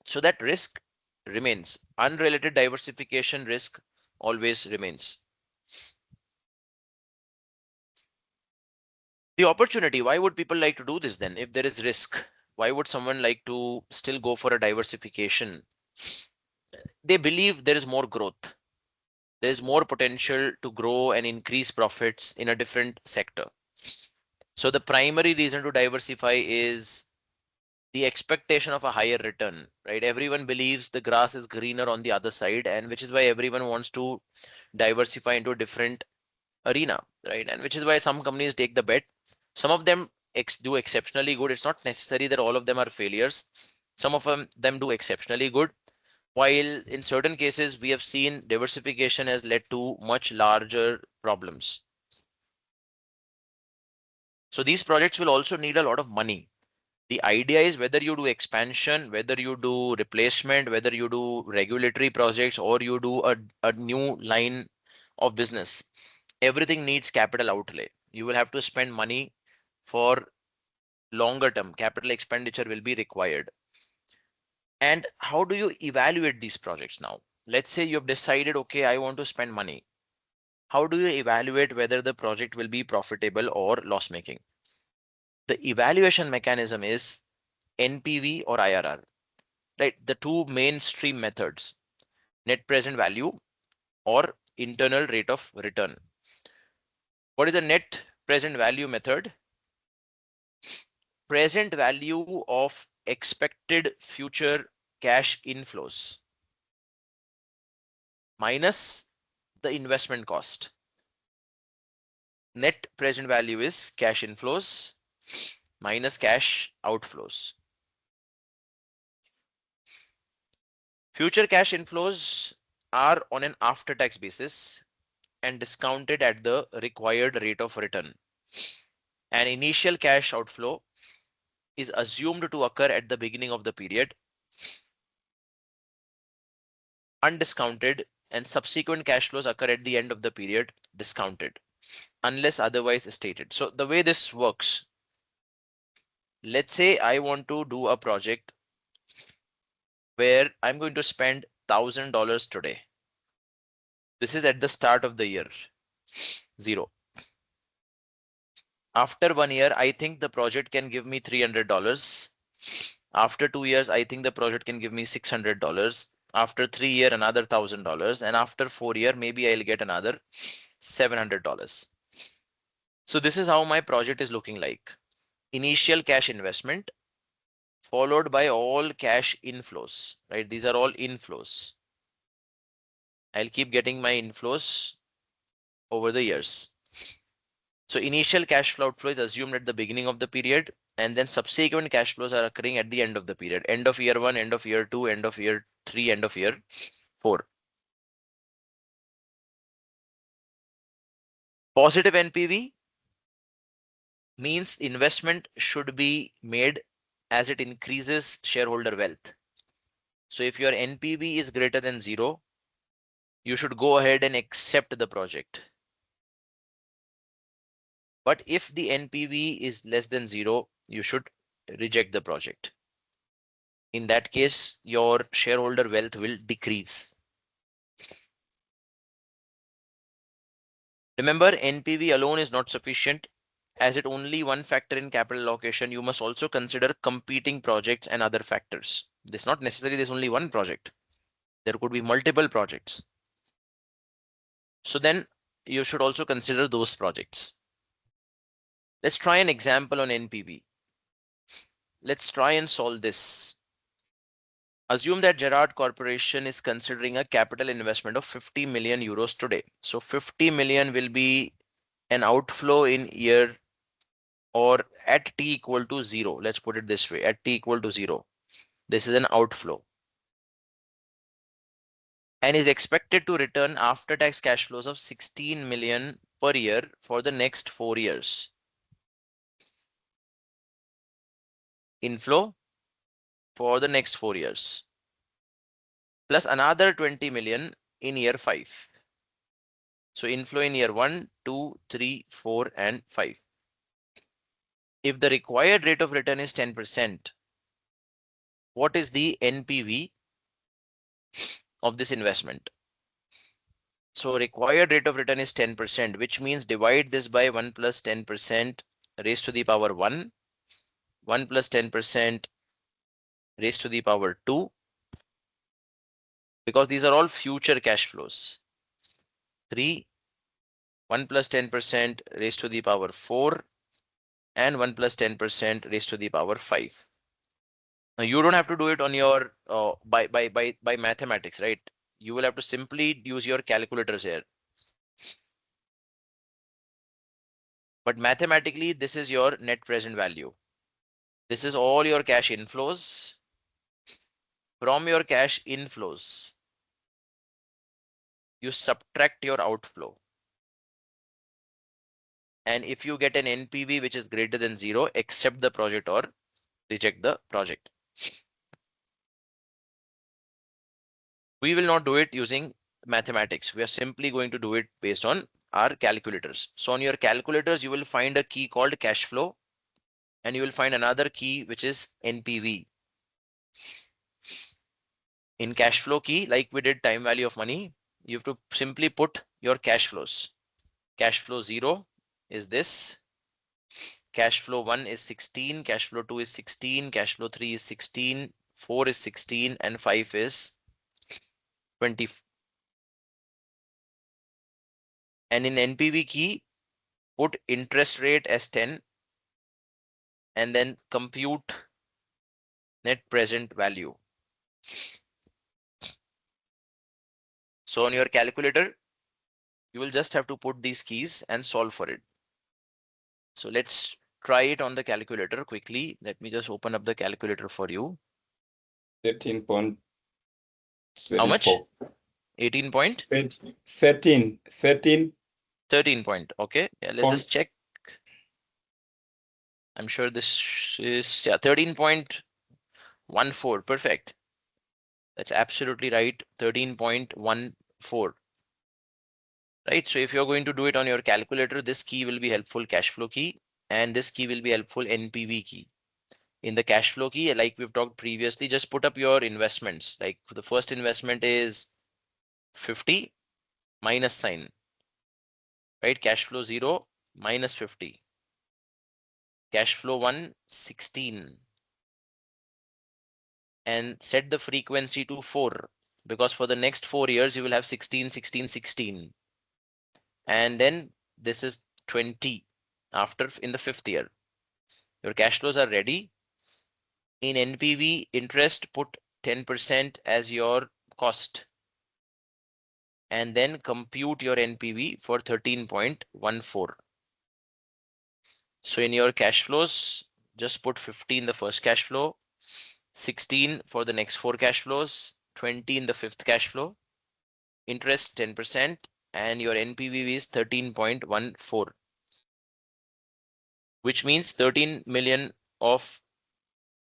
So that risk remains. Unrelated diversification risk always remains. The opportunity, why would people like to do this then? If there is risk, why would someone like to still go for a diversification? They believe there is more growth. There is more potential to grow and increase profits in a different sector. So the primary reason to diversify is the expectation of a higher return, right? Everyone believes the grass is greener on the other side, and which is why everyone wants to diversify into a different arena, right? And which is why some companies take the bet. Some of them do exceptionally good. It's not necessary that all of them are failures. Some of them do exceptionally good. While in certain cases, we have seen diversification has led to much larger problems. So these projects will also need a lot of money. The idea is whether you do expansion, whether you do replacement, whether you do regulatory projects, or you do a new line of business, everything needs capital outlay. You will have to spend money for longer term. Capital expenditure will be required. And how do you evaluate these projects now? Let's say you've decided, okay, I want to spend money. How do you evaluate whether the project will be profitable or loss making? The evaluation mechanism is NPV or IRR, right? The two mainstream methods, net present value or internal rate of return. What is the net present value method? Present value of expected future cash inflows minus the investment cost. Net present value is cash inflows minus cash outflows. Future cash inflows are on an after tax basis and discounted at the required rate of return. An initial cash outflow is assumed to occur at the beginning of the period, undiscounted, and subsequent cash flows occur at the end of the period, discounted, unless otherwise stated. So the way this works, let's say I want to do a project where I'm going to spend $1,000 today. This is at the start of the year, zero. After 1 year, I think the project can give me $300. After 2 years, I think the project can give me $600. After 3 years, another $1,000. And after 4 years, maybe I'll get another $700. So this is how my project is looking like. Initial cash investment followed by all cash inflows, right? These are all inflows. I'll keep getting my inflows over the years. So initial cash flow outflow is assumed at the beginning of the period, and then subsequent cash flows are occurring at the end of the period. End of year 1, end of year 2, end of year 3, end of year 4. Positive NPV means investment should be made as it increases shareholder wealth. So if your NPV is greater than 0, you should go ahead and accept the project. But if the NPV is less than 0, you should reject the project. In that case, your shareholder wealth will decrease. Remember, NPV alone is not sufficient. As it only one factor in capital allocation, you must also consider competing projects and other factors. This is not necessarily there's only one project. There could be multiple projects. So then you should also consider those projects. Let's try an example on NPV. Let's try and solve this. Assume that Gerard Corporation is considering a capital investment of 50 million euros today. So 50 million will be an outflow in year or at t equal to 0. Let's put it this way, at t equal to 0. This is an outflow. And is expected to return after-tax cash flows of 16 million per year for the next 4 years. Inflow for the next 4 years. Plus another 20 million in year 5. So inflow in year 1, 2, 3, 4, and 5. If the required rate of return is 10%, what is the NPV of this investment? So required rate of return is 10%, which means divide this by 1 plus 10% raised to the power 1, 1 plus 10% raised to the power 2, because these are all future cash flows. 3, 1 plus 10% raised to the power 4, and 1 plus 10% raised to the power 5. Now you don't have to do it on your by mathematics, right? You will have to simply use your calculators here. But mathematically, this is your net present value. This is all your cash inflows. From your cash inflows, you subtract your outflow. And if you get an NPV which is greater than 0, accept the project or reject the project. We will not do it using mathematics. We are simply going to do it based on our calculators. So on your calculators, you will find a key called cash flow, and you will find another key which is NPV. In cash flow key, like we did time value of money, you have to simply put your cash flows. Cash flow 0 is this. Cash flow 1 is 16, cash flow 2 is 16, cash flow 3 is 16, 4 is 16, and 5 is 20. And in NPV key, put interest rate as 10 and then compute net present value. So on your calculator, you will just have to put these keys and solve for it. So let's try it on the calculator quickly. Let me just open up the calculator for you.
13.74.
How much? 18 point?
13.
13 point. Okay. Yeah, let's just check. I'm sure this is 13.14. Perfect. That's absolutely right. 13.14. Right. So if you're going to do it on your calculator, this key will be helpful, cash flow key, and this key will be helpful, NPV key. In the cash flow key, like we've talked previously, just put up your investments. Like the first investment is 50 minus sign, right? Cash flow 0 minus 50. Cash flow 1, 16. And set the frequency to 4, because for the next 4 years, you will have 16, 16, 16. And then this is 20. in the 5th year. Your cash flows are ready. In NPV interest, put 10% as your cost and then compute your NPV for 13.14. So in your cash flows, just put 50 in the first cash flow, 16 for the next 4 cash flows, 20 in the 5th cash flow, interest 10%, and your NPV is 13.14, which means 13 million of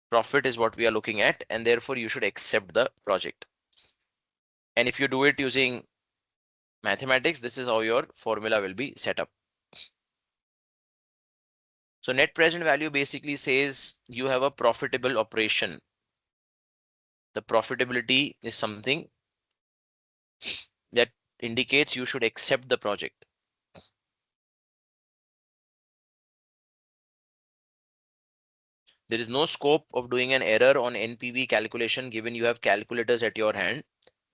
profit is what we are looking at, and therefore you should accept the project. And if you do it using mathematics, this is how your formula will be set up. So net present value basically says you have a profitable operation. The profitability is something that indicates you should accept the project. There is no scope of doing an error on NPV calculation given you have calculators at your hand,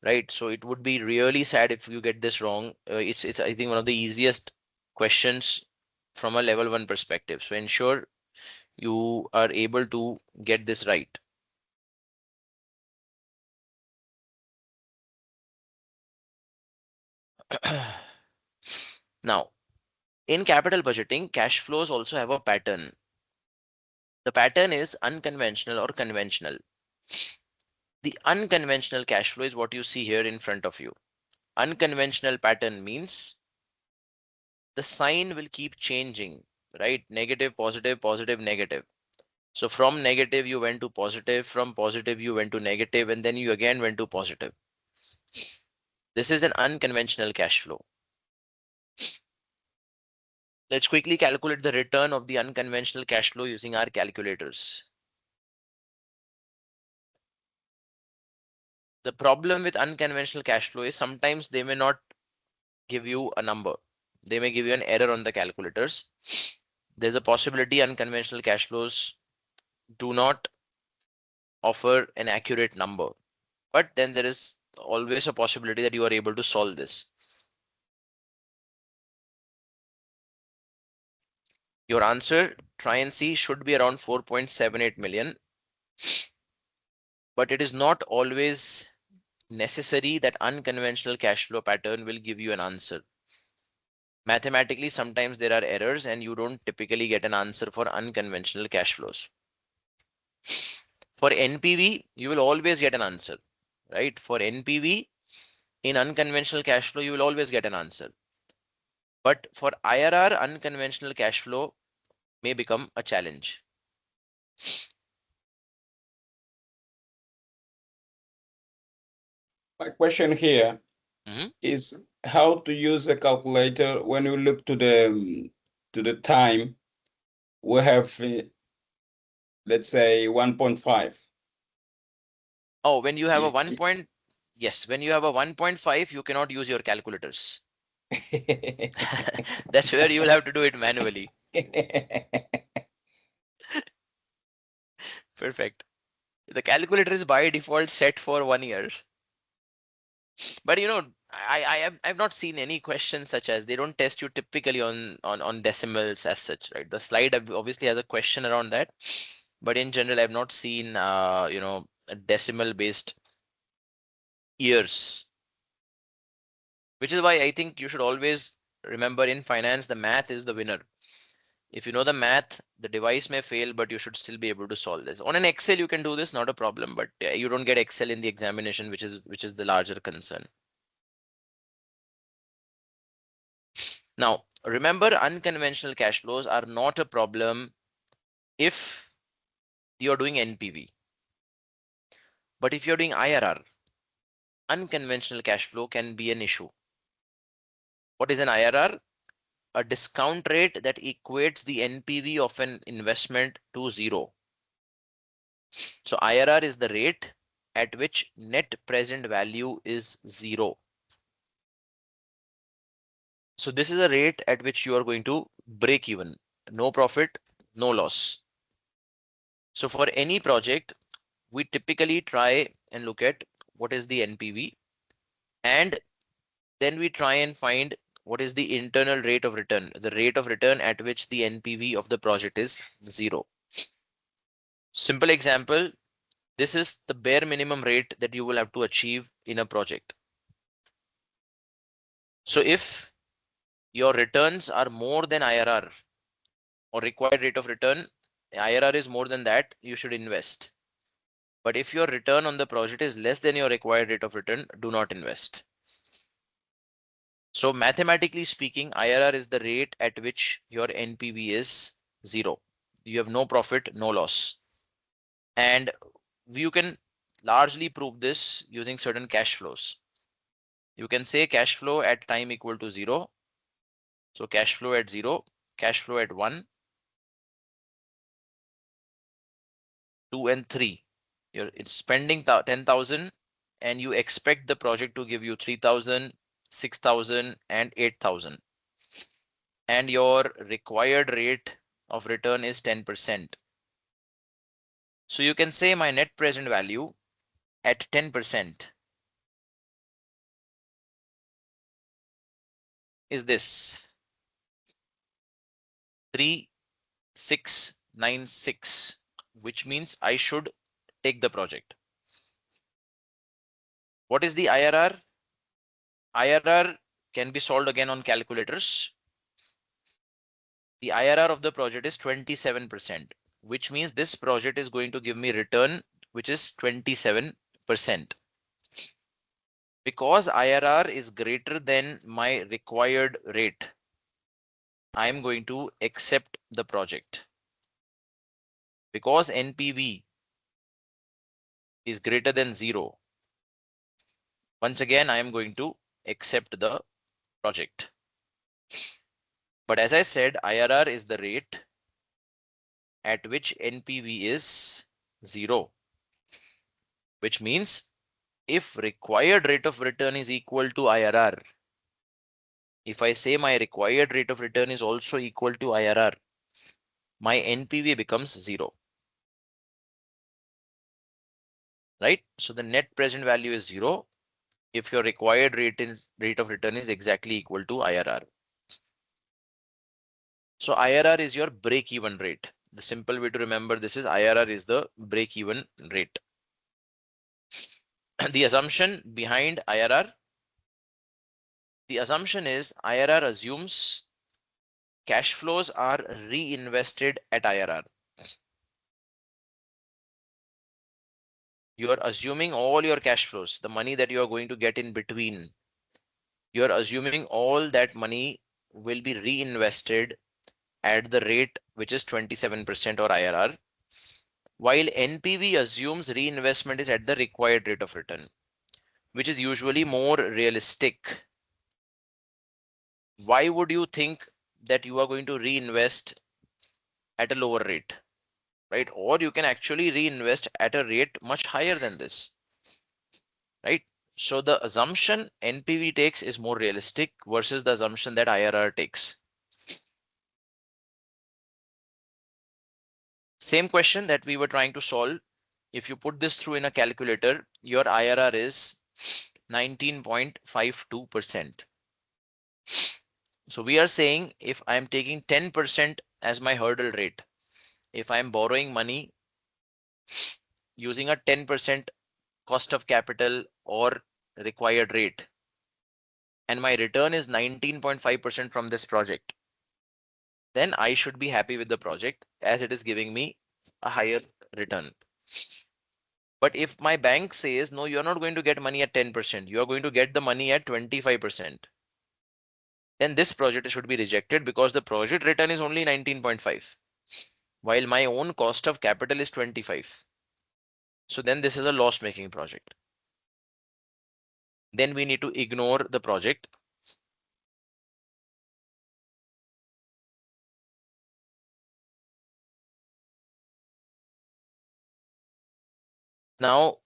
right? So it would be really sad if you get this wrong. It's I think one of the easiest questions from a level 1 perspective. So ensure you are able to get this right. Now, in capital budgeting, cash flows also have a pattern. The pattern is unconventional or conventional. The unconventional cash flow is what you see here in front of you. Unconventional pattern means the sign will keep changing, right? Negative, positive, positive, negative. So from negative, you went to positive, from positive, you went to negative, and then you again went to positive. This is an unconventional cash flow. Let's quickly calculate the return of the unconventional cash flow using our calculators. The problem with unconventional cash flow is sometimes they may not give you a number. They may give you an error on the calculators. There's a possibility unconventional cash flows do not offer an accurate number, but then there is always a possibility that you are able to solve this. Your answer, try and see, should be around 4.78 million, but it is not always necessary that unconventional cash flow pattern will give you an answer. Mathematically, sometimes there are errors and you don't typically get an answer for unconventional cash flows. For NPV, you will always get an answer, right? For NPV, in unconventional cash flow, you will always get an answer. But for IRR, unconventional cash flow may become a challenge.
My question here is how to use a calculator when you look to the time. We have, let's say, 1.5.
Oh, when you have a
Is
1 point, yes, when you have a 1.5, you cannot use your calculators. That's where you will have to do it manually. Perfect. The calculator is by default set for 1 year. But you know, I've not seen any questions such as they don't test you typically on decimals as such, right? The slide obviously has a question around that, but in general, I've not seen you know, a decimal based years, which is why I think you should always remember in finance the math is the winner. If you know the math, the device may fail, but you should still be able to solve this. On an Excel, you can do this, not a problem, but you don't get Excel in the examination, which is the larger concern. Now, remember, unconventional cash flows are not a problem if you're doing NPV. But if you're doing IRR, unconventional cash flow can be an issue. What is an IRR? A discount rate that equates the NPV of an investment to 0. So IRR is the rate at which net present value is 0. So this is a rate at which you are going to break even. No profit, no loss. So for any project, we typically try and look at what is the NPV, and then we try and find what is the internal rate of return? The rate of return at which the NPV of the project is 0. Simple example, this is the bare minimum rate that you will have to achieve in a project. So if your returns are more than IRR or required rate of return, IRR is more than that, you should invest. But if your return on the project is less than your required rate of return, do not invest. So mathematically speaking, IRR is the rate at which your NPV is 0. You have no profit, no loss. And you can largely prove this using certain cash flows. You can say cash flow at time equal to 0. So cash flow at 0, cash flow at 1, 2 and 3. It's spending 10,000 and you expect the project to give you 3,000, 6,000 and 8,000. And your required rate of return is 10%. So you can say my net present value at 10% is this 3,696, which means I should take the project. What is the IRR? IRR can be solved again on calculators. The IRR of the project is 27%, which means this project is going to give me return, which is 27%. Because IRR is greater than my required rate, I am going to accept the project. Because NPV is greater than 0, once again, I am going to accept the project. But as I said, IRR is the rate at which NPV is 0, which means if required rate of return is equal to IRR, if I say my required rate of return is also equal to IRR, my NPV becomes 0. Right? So the net present value is 0 if your required rate of return is exactly equal to IRR. So IRR is your break-even rate. The simple way to remember this is IRR is the break-even rate. The assumption behind IRR, the assumption is IRR assumes cash flows are reinvested at IRR. You are assuming all your cash flows, the money that you are going to get in between. You are assuming all that money will be reinvested at the rate which is 27% or IRR, while NPV assumes reinvestment is at the required rate of return, which is usually more realistic. Why would you think that you are going to reinvest at a lower rate, right? Or you can actually reinvest at a rate much higher than this, right? So the assumption NPV takes is more realistic versus the assumption that IRR takes. Same question that we were trying to solve. If you put this through in a calculator, your IRR is 19.52%. So we are saying if I'm taking 10% as my hurdle rate, if I'm borrowing money using a 10% cost of capital or required rate, and my return is 19.5% from this project, then I should be happy with the project as it is giving me a higher return. But if my bank says, no, you're not going to get money at 10%, you are going to get the money at 25%, then this project should be rejected because the project return is only 19.5, while my own cost of capital is 25. So then this is a loss-making project. Then we need to ignore the project. Now,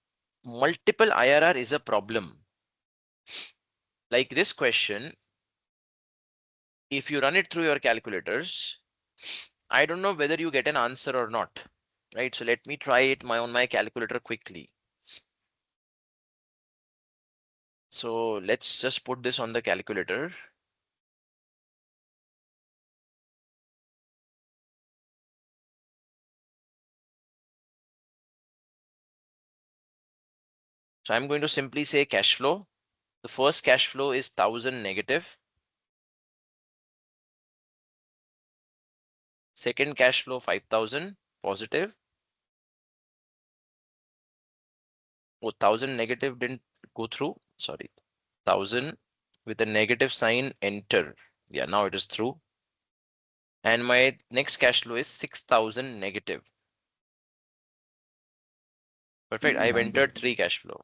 multiple IRR is a problem. Like this question, if you run it through your calculators, I don't know whether you get an answer or not, right? So let me try it on my calculator quickly. So let's just put this on the calculator. So I'm going to simply say cash flow. The first cash flow is 1000 negative. Second cash flow 5000 positive. Oh, 1000 negative didn't go through. Sorry. 1000 with a negative sign, enter. Yeah, now it is through. And my next cash flow is 6000 negative. Perfect. I've entered 3 cash flow.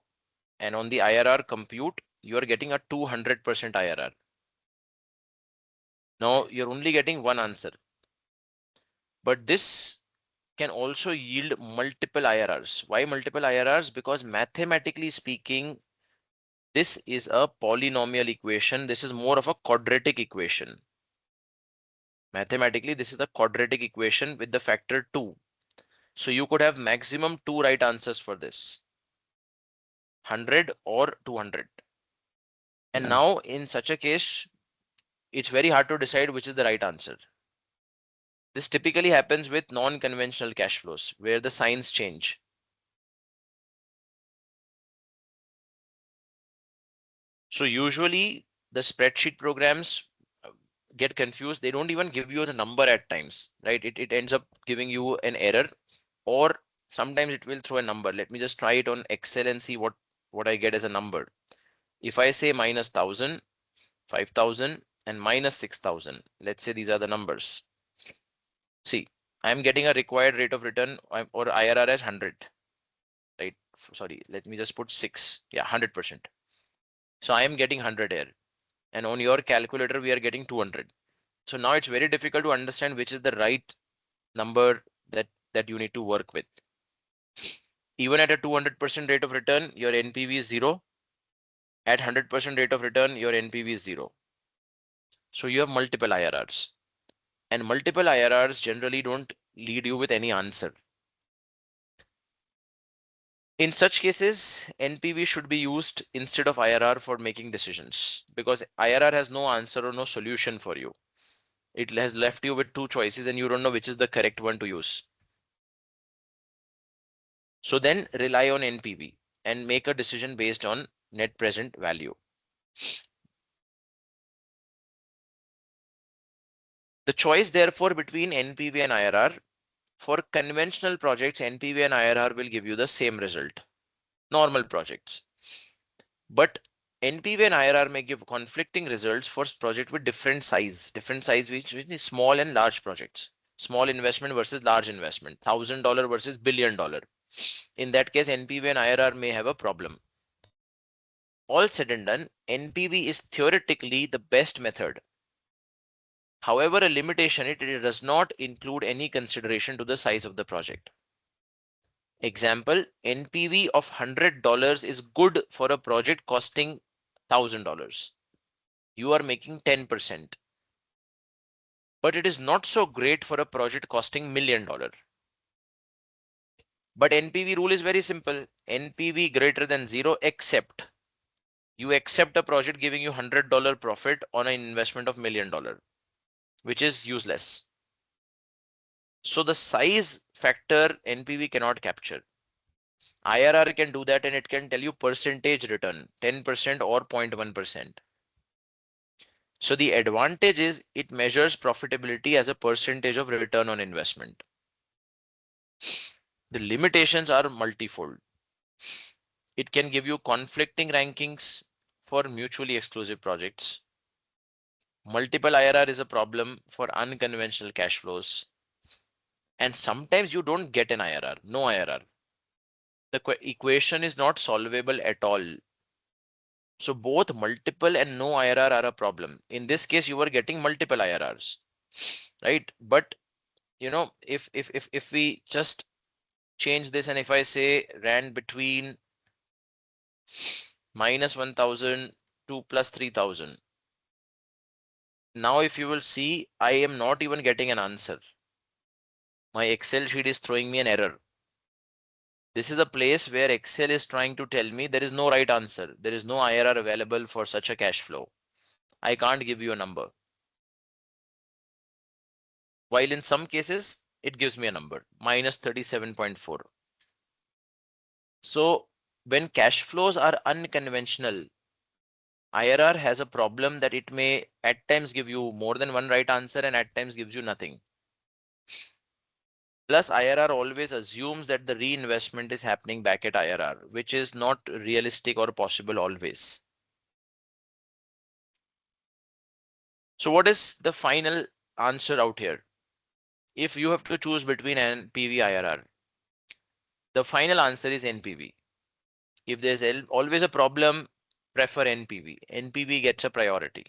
And on the IRR compute, you are getting a 200% IRR. Now you're only getting one answer. But this can also yield multiple IRRs. Why multiple IRRs? Because mathematically speaking, this is a polynomial equation. This is more of a quadratic equation. Mathematically, this is a quadratic equation with the factor 2. So you could have maximum 2 right answers for this. 100 or 200. And now in such a case, it's very hard to decide which is the right answer. This typically happens with non-conventional cash flows where the signs change. So usually the spreadsheet programs get confused. They don't even give you the number at times, right? It ends up giving you an error, or sometimes it will throw a number. Let me just try it on Excel and see what I get as a number. If I say minus 1000, 5000 and minus 6000, let's say these are the numbers. See, I'm getting a required rate of return or IRR as 100, right? Sorry, let me just put 6. Yeah, 100%. So I am getting 100 here. And on your calculator, we are getting 200. So now it's very difficult to understand which is the right number that you need to work with. Even at a 200% rate of return, your NPV is 0. At 100% rate of return, your NPV is 0. So you have multiple IRRs. And multiple IRRs generally don't lead you with any answer. In such cases, NPV should be used instead of IRR for making decisions, because IRR has no answer or no solution for you. It has left you with 2 choices and you don't know which is the correct one to use. So then rely on NPV and make a decision based on net present value. The choice therefore between NPV and IRR, for conventional projects, NPV and IRR will give you the same result. Normal projects. But NPV and IRR may give conflicting results for projects with different size which is small and large projects. Small investment versus large investment, $1,000 versus $1 billion. In that case, NPV and IRR may have a problem. All said and done, NPV is theoretically the best method. However, a limitation, it does not include any consideration to the size of the project. Example, NPV of $100 is good for a project costing $1,000. You are making 10%. But it is not so great for a project costing $1 million. But NPV rule is very simple. NPV greater than 0 except you accept a project giving you $100 profit on an investment of $1 million, which is useless. So the size factor NPV cannot capture. IRR can do that and it can tell you percentage return, 10% or 0.1%. So the advantage is it measures profitability as a percentage of return on investment. The limitations are multifold. It can give you conflicting rankings for mutually exclusive projects. Multiple IRR is a problem for unconventional cash flows. And sometimes you don't get an IRR, no IRR. The equation is not solvable at all. So both multiple and no IRR are a problem. In this case, you were getting multiple IRRs, right? But you know, if we just change this and if I say ran between minus 1000 to plus 3000. Now, if you will see, I am not even getting an answer. My Excel sheet is throwing me an error. This is a place where Excel is trying to tell me there is no right answer. There is no IRR available for such a cash flow. I can't give you a number. While in some cases, it gives me a number, minus 37.4. So when cash flows are unconventional, IRR has a problem that it may at times give you more than one right answer and at times gives you nothing. Plus, IRR always assumes that the reinvestment is happening back at IRR, which is not realistic or possible always. So what is the final answer out here? If you have to choose between NPV IRR, the final answer is NPV. If there's always a problem, prefer NPV. NPV gets a priority.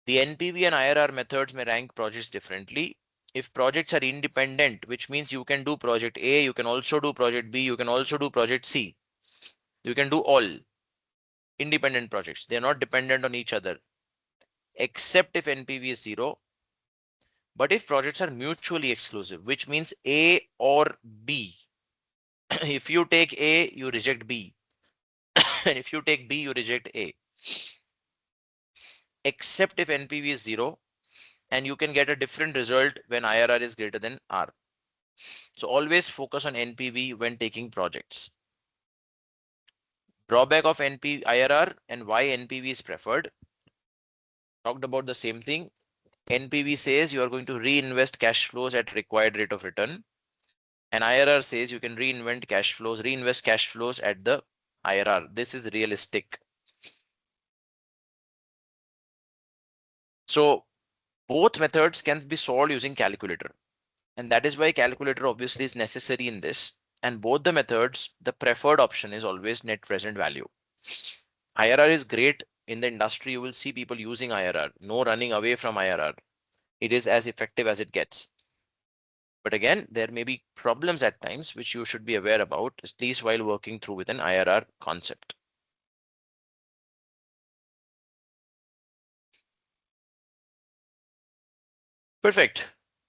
The NPV and IRR methods may rank projects differently. If projects are independent, which means you can do project A, you can also do project B, you can also do project C. You can do all independent projects. They're not dependent on each other, except if NPV is 0. But if projects are mutually exclusive, which means A or B, if you take A, you reject B. And if you take B, you reject A. Except if NPV is 0, and you can get a different result when IRR is greater than R. So always focus on NPV when taking projects. Drawback of IRR and why NPV is preferred. Talked about the same thing. NPV says you are going to reinvest cash flows at required rate of return. And IRR says you can reinvest cash flows at the IRR. This is realistic. So both methods can be solved using calculator. And that is why calculator obviously is necessary in this. And both the methods, the preferred option is always net present value. IRR is great in the industry. You will see people using IRR, no running away from IRR. It is as effective as it gets. But again, there may be problems at times which you should be aware about, at least while working through with an IRR concept. Perfect.